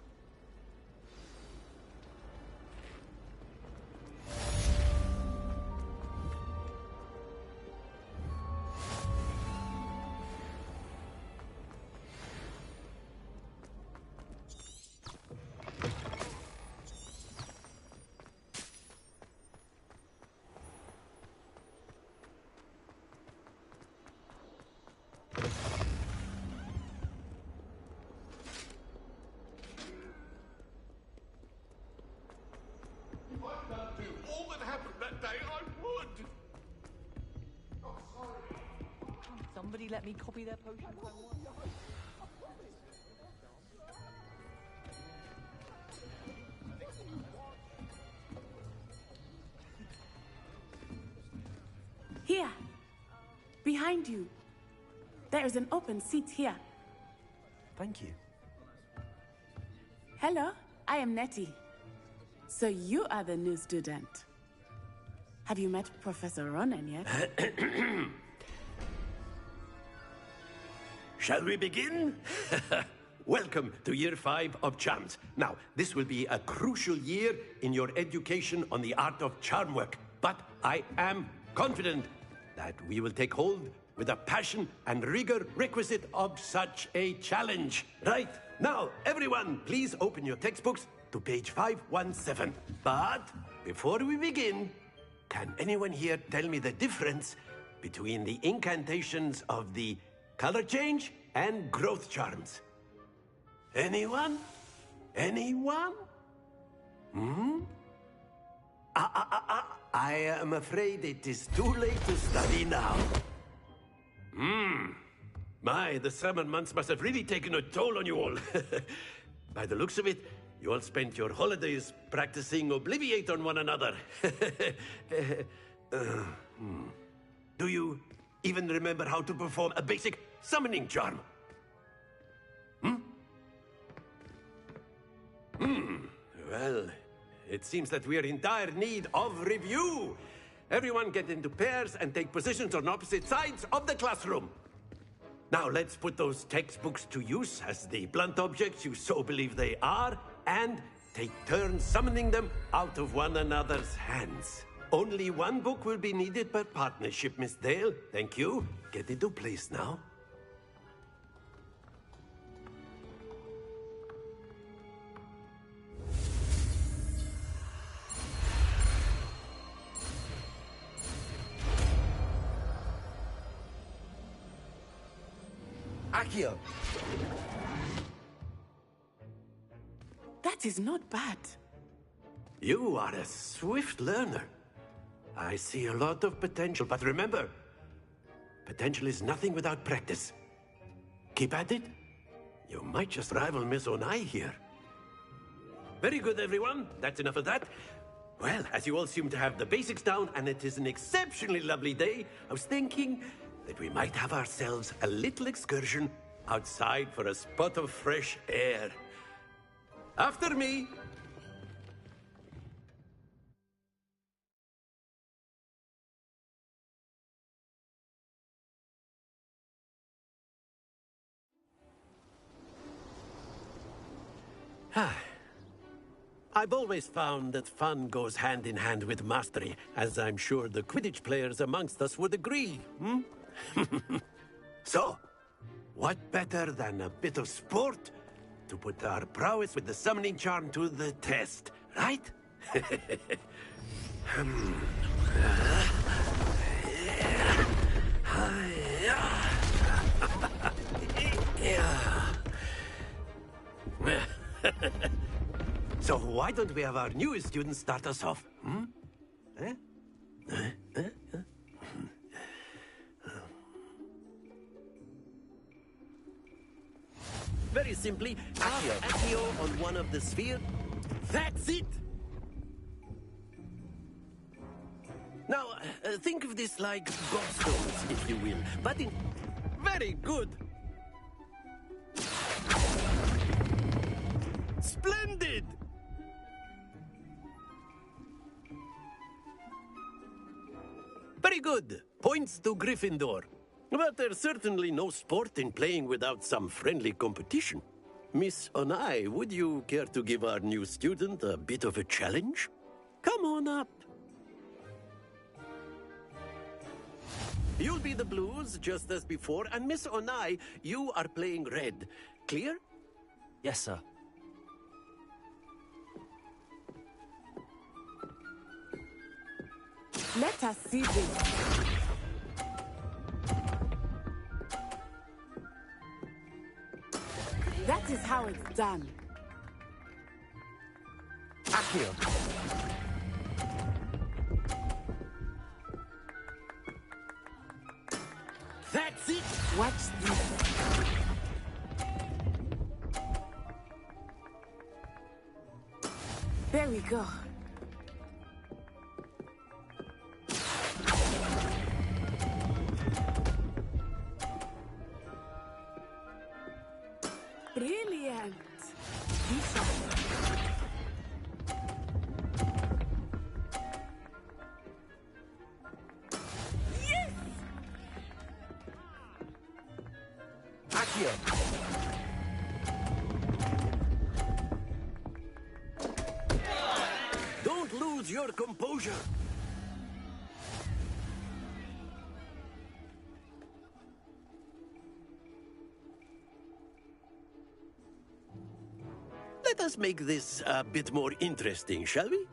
that day, I would. Somebody let me copy their potion. Here. Behind you. There is an open seat here. Thank you. Hello, I am Nettie. So you are the new student. Have you met Professor Ronan yet? Shall we begin? Welcome to Year 5 of Charms. Now, this will be a crucial year in your education on the art of charm work. But I am confident that we will take hold with the passion and rigor requisite of such a challenge. Right, now, everyone, please open your textbooks to page 517. But before we begin, can anyone here tell me the difference between the incantations of the color change and growth charms? Anyone? Anyone? I am afraid it is too late to study now. My, the summer months must have really taken a toll on you all. By the looks of it, you all spent your holidays practicing Obliviate on one another. Do you even remember how to perform a basic summoning charm? Well, it seems that we are in dire need of review. Everyone get into pairs and take positions on opposite sides of the classroom. Now let's put those textbooks to use as the blunt objects you so believe they are, and take turns summoning them out of one another's hands. Only one book will be needed per partnership, Miss Dale. Thank you. Get into place now. Accio! That is not bad. You are a swift learner. I see a lot of potential, but remember, potential is nothing without practice. Keep at it. You might just rival Miss Onai here. Very good, everyone. That's enough of that. Well, as you all seem to have the basics down, and it is an exceptionally lovely day, I was thinking that we might have ourselves a little excursion outside for a spot of fresh air. After me. I've always found that fun goes hand in hand with mastery, as I'm sure the Quidditch players amongst us would agree, So, what better than a bit of sport to put our prowess with the summoning charm to the test, right? So why don't we have our newest student start us off? Very simply, Accio on one of the spheres. That's it! Now, think of this like gobstones, if you will, but in... Very good! Splendid! Very good. Points to Gryffindor. But there's certainly no sport in playing without some friendly competition. Miss Onai, would you care to give our new student a bit of a challenge? Come on up. You'll be the blues, just as before, and Miss Onai, you are playing red. Clear? Yes, sir. Let us see this. That is how it's done. Accio. That's it! Watch this. There we go. Brilliant. Yes! Accio! Don't lose your composure! Let us make this a bit more interesting, shall we?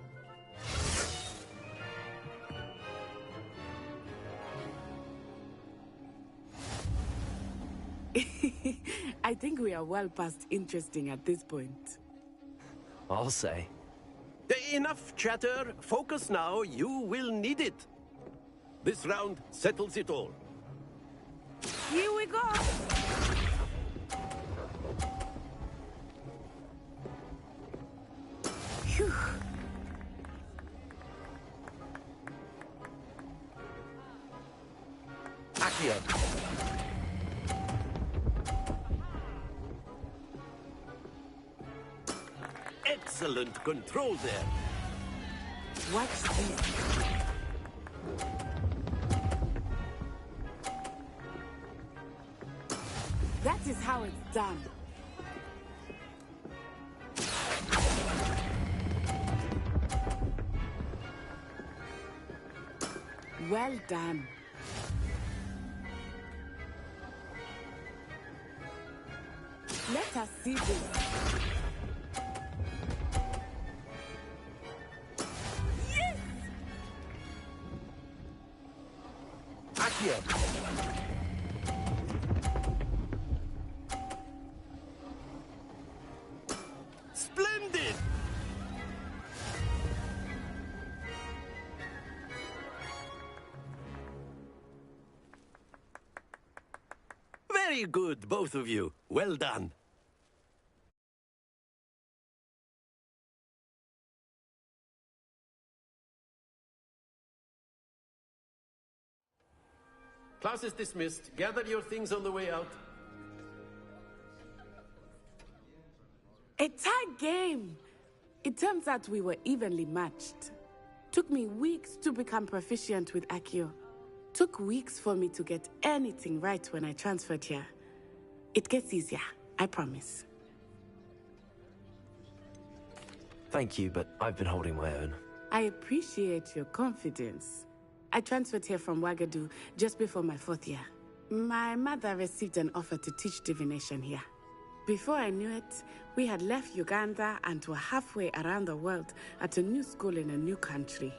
I think we are well past interesting at this point. I'll say. Enough chatter. Focus now. You will need it. This round settles it all. Here we go. Phew. Accio. Excellent control there. Watch this. That is how it's done. Well done. Let us see this. Yes! Accio. Splendid! Very good, both of you. Well done. Class is dismissed. Gather your things on the way out. A tight game. It turns out we were evenly matched. Took me weeks to become proficient with Accio. Took weeks for me to get anything right when I transferred here. It gets easier, I promise. Thank you, but I've been holding my own. I appreciate your confidence. I transferred here from Wagadu just before my 4th year. My mother received an offer to teach divination here. Before I knew it, we had left Uganda and were halfway around the world at a new school in a new country.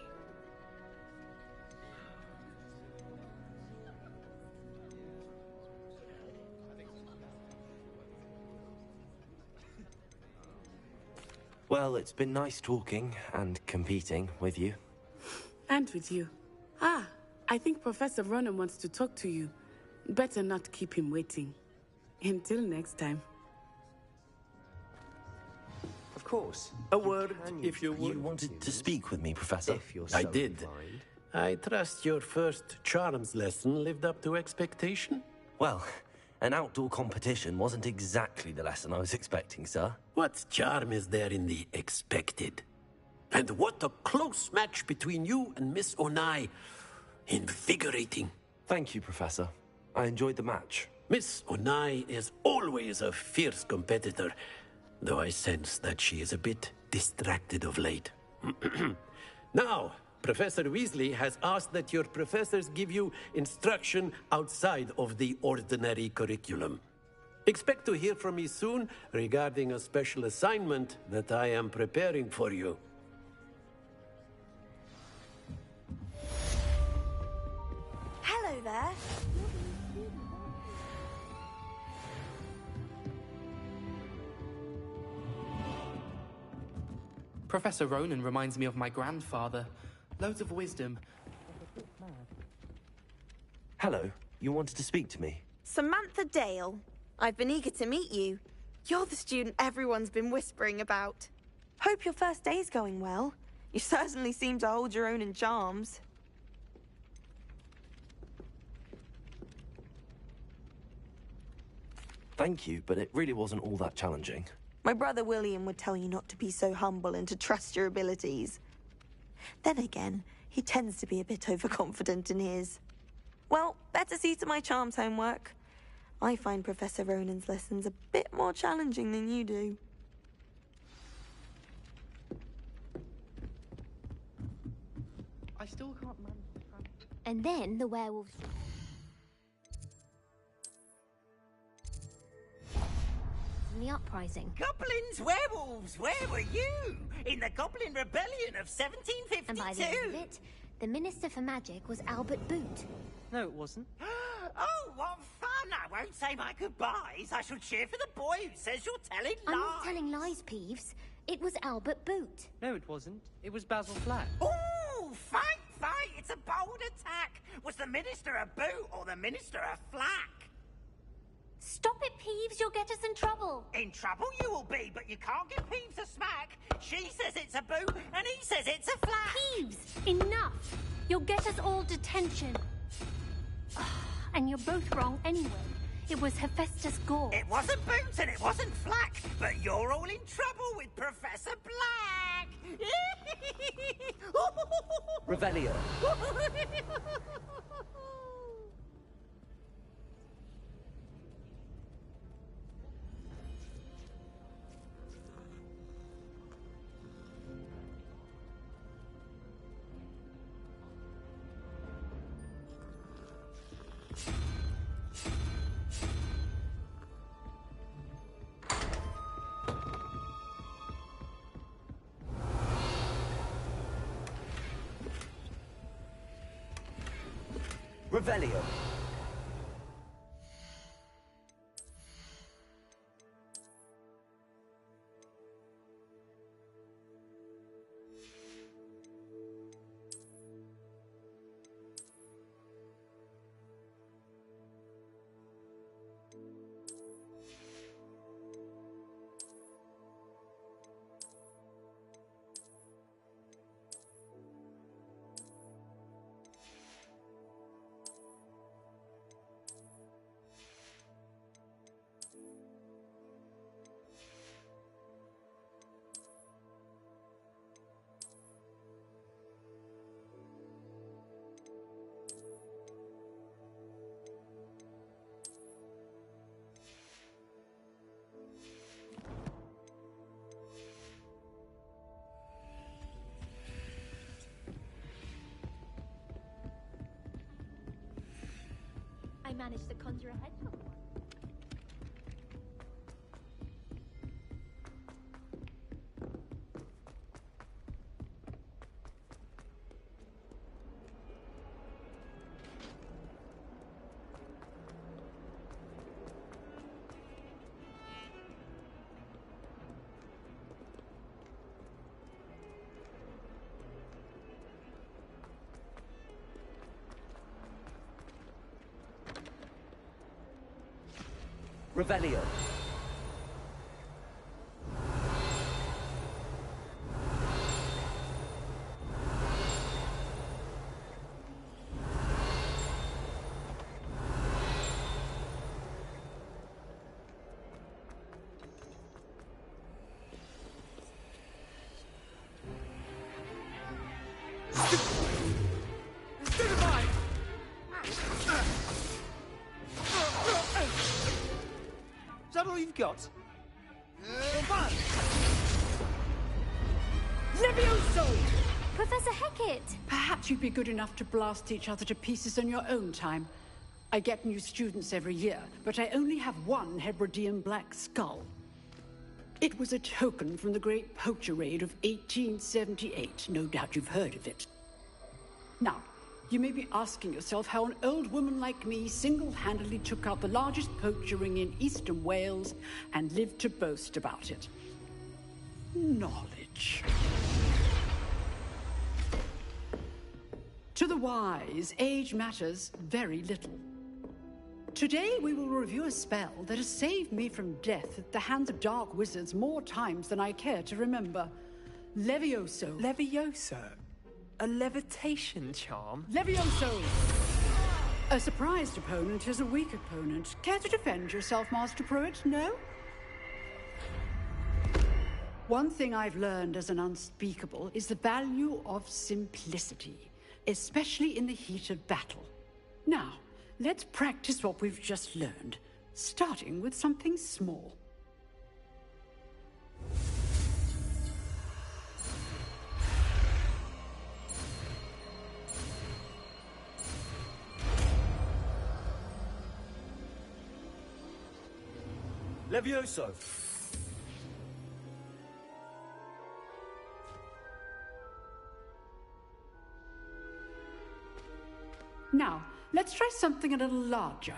Well, it's been nice talking and competing with you. And with you. Ah, I think Professor Ronan wants to talk to you. Better not keep him waiting. Until next time. Of course. A word, if you would. You wanted to speak with me, Professor? If you're so I did. inclined. I trust your first charms lesson lived up to expectation? Well, an outdoor competition wasn't exactly the lesson I was expecting, sir. What charm is there in the expected? And what a close match between you and Miss Onai. Invigorating. Thank you, Professor. I enjoyed the match. Miss Onai is always a fierce competitor, though I sense that she is a bit distracted of late. Now, Professor Weasley has asked that your professors give you instruction outside of the ordinary curriculum. Expect to hear from me soon regarding a special assignment that I am preparing for you. Hello there. Professor Ronan reminds me of my grandfather. Loads of wisdom. Hello. You wanted to speak to me? Samantha Dale. I've been eager to meet you. You're the student everyone's been whispering about. Hope your first day's going well. You certainly seem to hold your own in charms. Thank you, but it really wasn't all that challenging. My brother William would tell you not to be so humble and to trust your abilities. Then again, he tends to be a bit overconfident in his. Well, better see to my charms homework. I find Professor Ronan's lessons a bit more challenging than you do. I still can't manage. And then the werewolves... in the uprising. Goblins, werewolves, where were you? In the Goblin Rebellion of 1752. And by the end of it, the Minister for Magic was Albert Boot. No, it wasn't. Oh, what fun! I won't say my goodbyes. I shall cheer for the boy who says you're telling lies. I'm not telling lies, Peeves. It was Albert Boot. No, it wasn't. It was Basil Flack. Oh, fight! It's a bold attack. Was the Minister a boot or the Minister a flack? Stop it, Peeves. You'll get us in trouble. In trouble you will be, but you can't give Peeves a smack. She says it's a boot, and he says it's a flack. Peeves, enough. You'll get us all detention. And you're both wrong anyway. It was Hephaestus Gore. It wasn't Boots and it wasn't Flack, but you're all in trouble with Professor Black. Revelio. Revelio. I managed to conjure a hedgehog. Revelio. Is that all you've got? Levioso! Professor Hecat! Perhaps you'd be good enough to blast each other to pieces on your own time. I get new students every year, but I only have one Hebridean black skull. It was a token from the Great Poacher Raid of 1878. No doubt you've heard of it. Now, you may be asking yourself how an old woman like me single-handedly took out the largest poacher ring in eastern Wales and lived to boast about it. Knowledge. To the wise, age matters very little. Today we will review a spell that has saved me from death at the hands of dark wizards more times than I care to remember. Levioso. Levioso? A levitation charm? Levioso! A surprised opponent is a weak opponent. Care to defend yourself, Master Pruitt? No? One thing I've learned as an unspeakable is the value of simplicity, especially in the heat of battle. Now, let's practice what we've just learned, starting with something small. Levioso! Now, let's try something a little larger.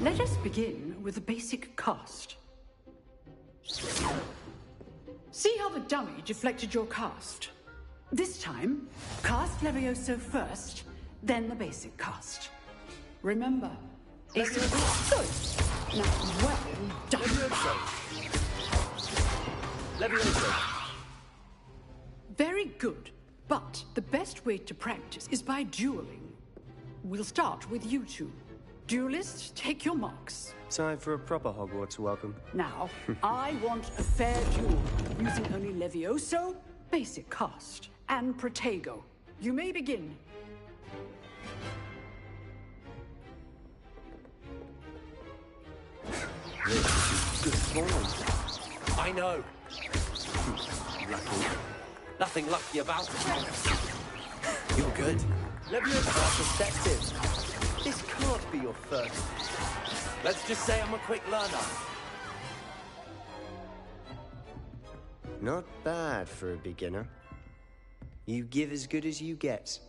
Let us begin with the basic cast. See how the dummy deflected your cast? This time, cast Levioso first, then the basic cast. Remember, it's good. Now, well done. Levioso. Very good, but the best way to practice is by dueling. We'll start with you two. Duelists, take your marks. Time for a proper Hogwarts welcome. Now, I want a fair duel, using only Levioso, basic cast, and Protego. You may begin. Good form. I know. Lucky. Nothing lucky about it. You're good. Levioso. Perspective. This can't be your first. Let's just say I'm a quick learner. Not bad for a beginner. You give as good as you get.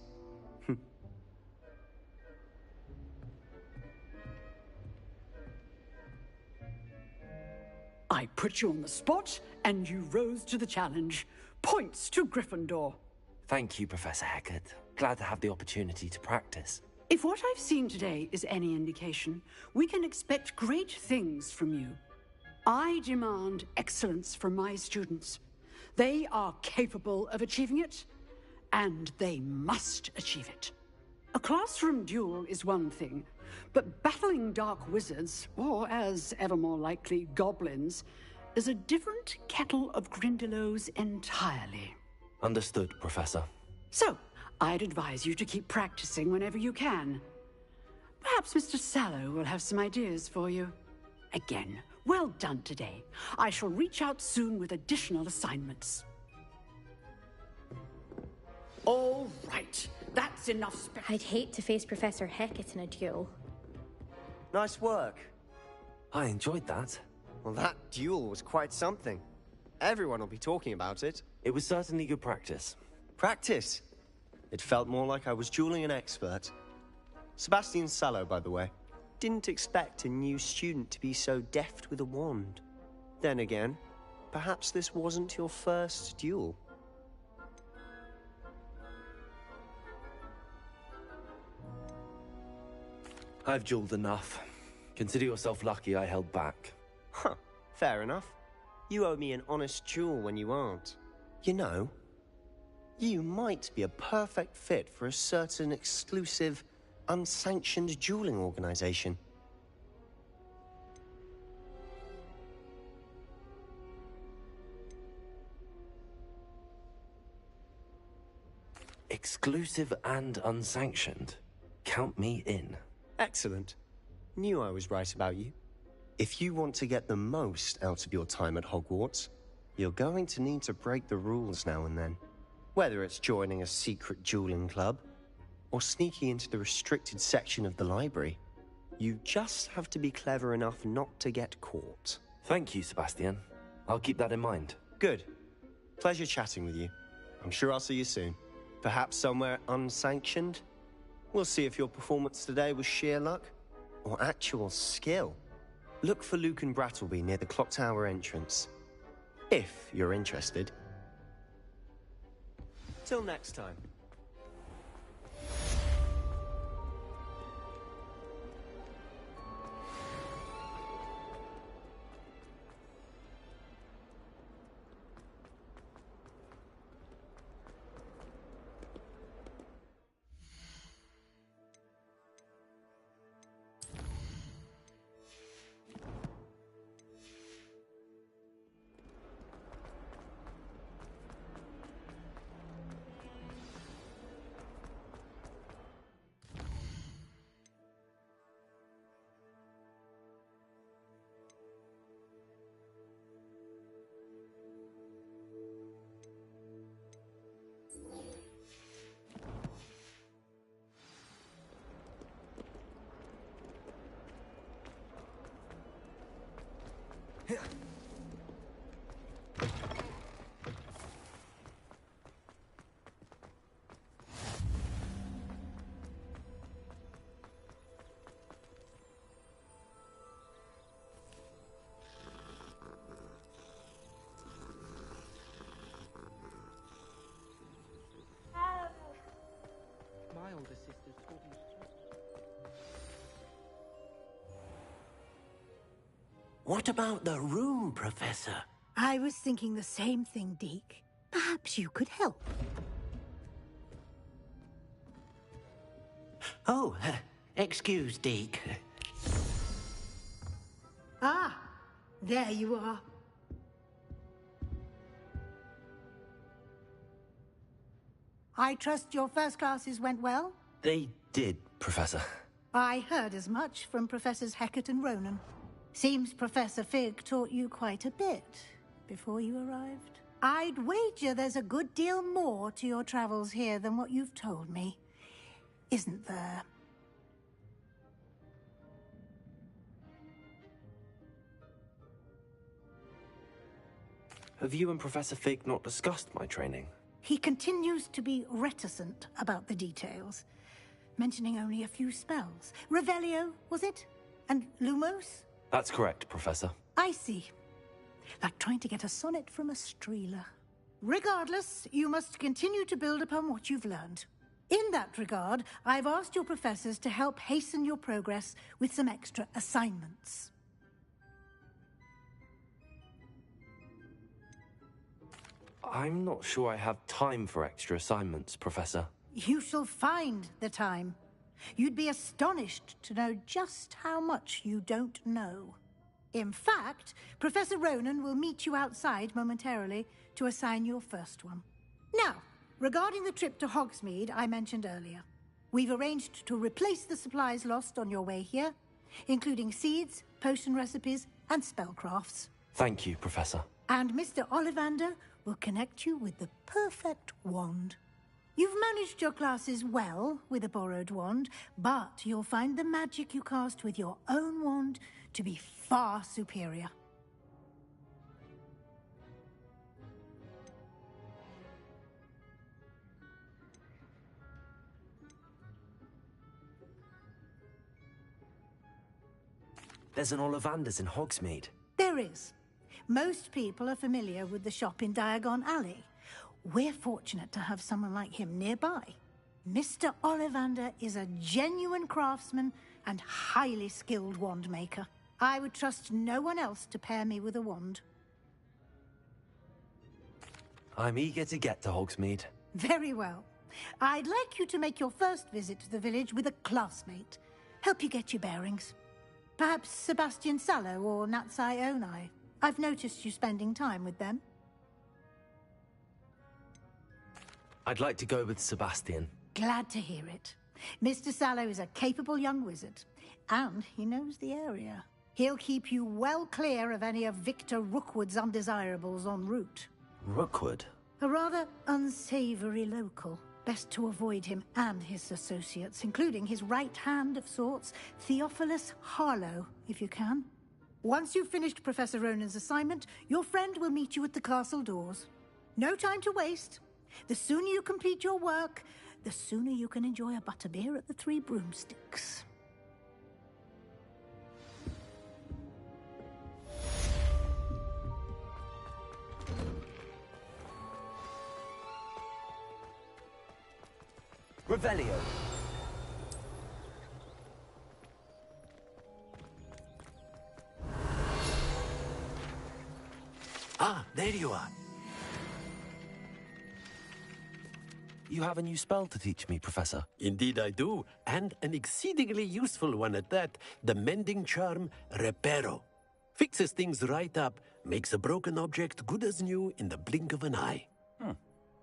I put you on the spot, and you rose to the challenge. Points to Gryffindor. Thank you, Professor Hecat. Glad to have the opportunity to practice. If what I've seen today is any indication, we can expect great things from you. I demand excellence from my students. They are capable of achieving it, and they must achieve it. A classroom duel is one thing, but battling dark wizards, or as ever more likely, goblins, is a different kettle of Grindylows entirely. Understood, Professor. So, I'd advise you to keep practicing whenever you can. Perhaps Mr. Sallow will have some ideas for you. Again, well done today. I shall reach out soon with additional assignments. All right, that's enough I'd hate to face Professor Hecat in a duel. Nice work. I enjoyed that. Well, that duel was quite something. Everyone will be talking about it. It was certainly good practice. Practice? It felt more like I was dueling an expert. Sebastian Sallow, by the way. Didn't expect a new student to be so deft with a wand. Then again, perhaps this wasn't your first duel. I've dueled enough. Consider yourself lucky I held back. Huh, fair enough. You owe me an honest duel when you aren't. You know, you might be a perfect fit for a certain exclusive, unsanctioned dueling organization. Exclusive and unsanctioned. Count me in. Excellent. Knew I was right about you. If you want to get the most out of your time at Hogwarts, you're going to need to break the rules now and then. Whether it's joining a secret dueling club, or sneaking into the restricted section of the library, you just have to be clever enough not to get caught. Thank you, Sebastian. I'll keep that in mind. Good. Pleasure chatting with you. I'm sure I'll see you soon. Perhaps somewhere unsanctioned? We'll see if your performance today was sheer luck or actual skill. Look for Luke and Brattleby near the clock tower entrance. If you're interested. Till next time. My older sister's talking. What about the room, Professor? I was thinking the same thing, Deke. Perhaps you could help. Oh, excuse, Deke. Ah, there you are. I trust your first classes went well? They did, Professor. I heard as much from Professors Hecat and Ronan. Seems Professor Fig taught you quite a bit before you arrived. I'd wager there's a good deal more to your travels here than what you've told me. Isn't there? Have you and Professor Fig not discussed my training? He continues to be reticent about the details, mentioning only a few spells. Revelio, was it? And Lumos? That's correct, Professor. I see. Like trying to get a sonnet from a streeler. Regardless, you must continue to build upon what you've learned. In that regard, I've asked your professors to help hasten your progress with some extra assignments. I'm not sure I have time for extra assignments, Professor. You shall find the time. You'd be astonished to know just how much you don't know. In fact, Professor Ronan will meet you outside momentarily to assign your first one. Now, regarding the trip to Hogsmeade I mentioned earlier, we've arranged to replace the supplies lost on your way here, including seeds, potion recipes, and spellcrafts. Thank you, Professor. And Mr. Ollivander will connect you with the perfect wand. You've managed your classes well with a borrowed wand, but you'll find the magic you cast with your own wand to be far superior. There's an Ollivander's in Hogsmeade. There is. Most people are familiar with the shop in Diagon Alley. We're fortunate to have someone like him nearby. Mr. Ollivander is a genuine craftsman and highly skilled wand maker. I would trust no one else to pair me with a wand. I'm eager to get to Hogsmeade. Very well. I'd like you to make your first visit to the village with a classmate. Help you get your bearings. Perhaps Sebastian Sallow or Natsai Onai. I've noticed you spending time with them. I'd like to go with Sebastian. Glad to hear it. Mr. Sallow is a capable young wizard, and he knows the area. He'll keep you well clear of any of Victor Rookwood's undesirables en route. Rookwood? A rather unsavory local. Best to avoid him and his associates, including his right hand of sorts, Theophilus Harlow, if you can. Once you've finished Professor Ronan's assignment, your friend will meet you at the castle doors. No time to waste. The sooner you complete your work, the sooner you can enjoy a butterbeer at the Three Broomsticks. Revelio. Ah, there you are. You have a new spell to teach me, Professor. Indeed I do, and an exceedingly useful one at that. The mending charm, Reparo. Fixes things right up, makes a broken object good as new in the blink of an eye.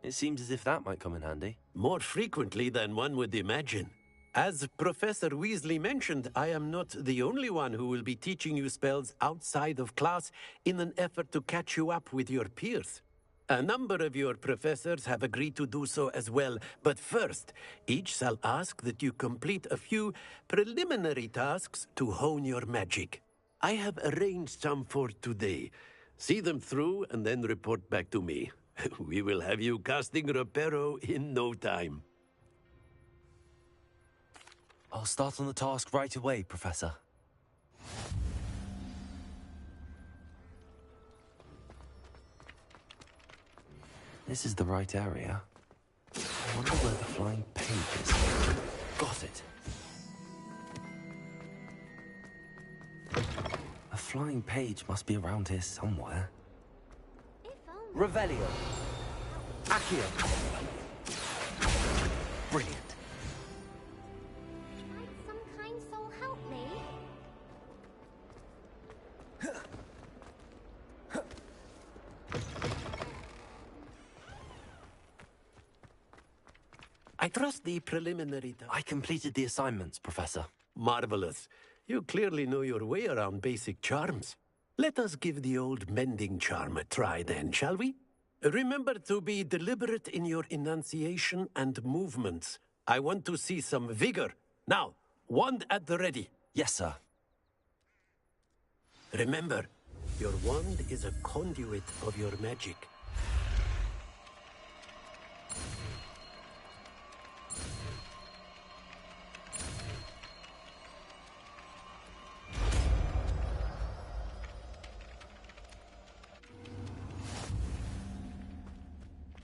It seems as if that might come in handy. More frequently than one would imagine. As Professor Weasley mentioned, I am not the only one who will be teaching you spells outside of class in an effort to catch you up with your peers. A number of your professors have agreed to do so as well, but first, each shall ask that you complete a few preliminary tasks to hone your magic. I have arranged some for today. See them through and then report back to me. We will have you casting Reparo in no time. I'll start on the task right away, Professor. This is the right area. I wonder where the flying page is. Got it. A flying page must be around here somewhere. Revelio. Accio. Brilliant. Some kind soul help me? I trust the preliminary task. I completed the assignments, Professor. Marvelous. You clearly know your way around basic charms. Let us give the old mending charm a try then, shall we? Remember to be deliberate in your enunciation and movements. I want to see some vigor. Now, wand at the ready. Yes, sir. Remember, your wand is a conduit of your magic.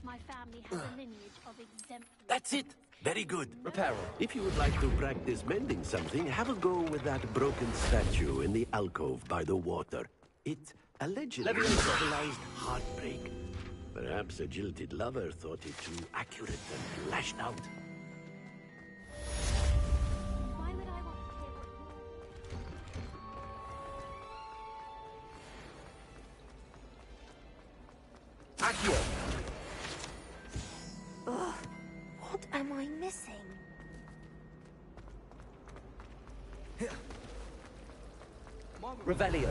My family has a lineage of exemplary... That's it. Very good. Reparo. If you would like to practice mending something, have a go with that broken statue in the alcove by the water. It allegedly symbolized heartbreak. Perhaps a jilted lover thought it too accurate and lashed out. Why would I want to hear Accio. Ugh, what am I missing? Revelio.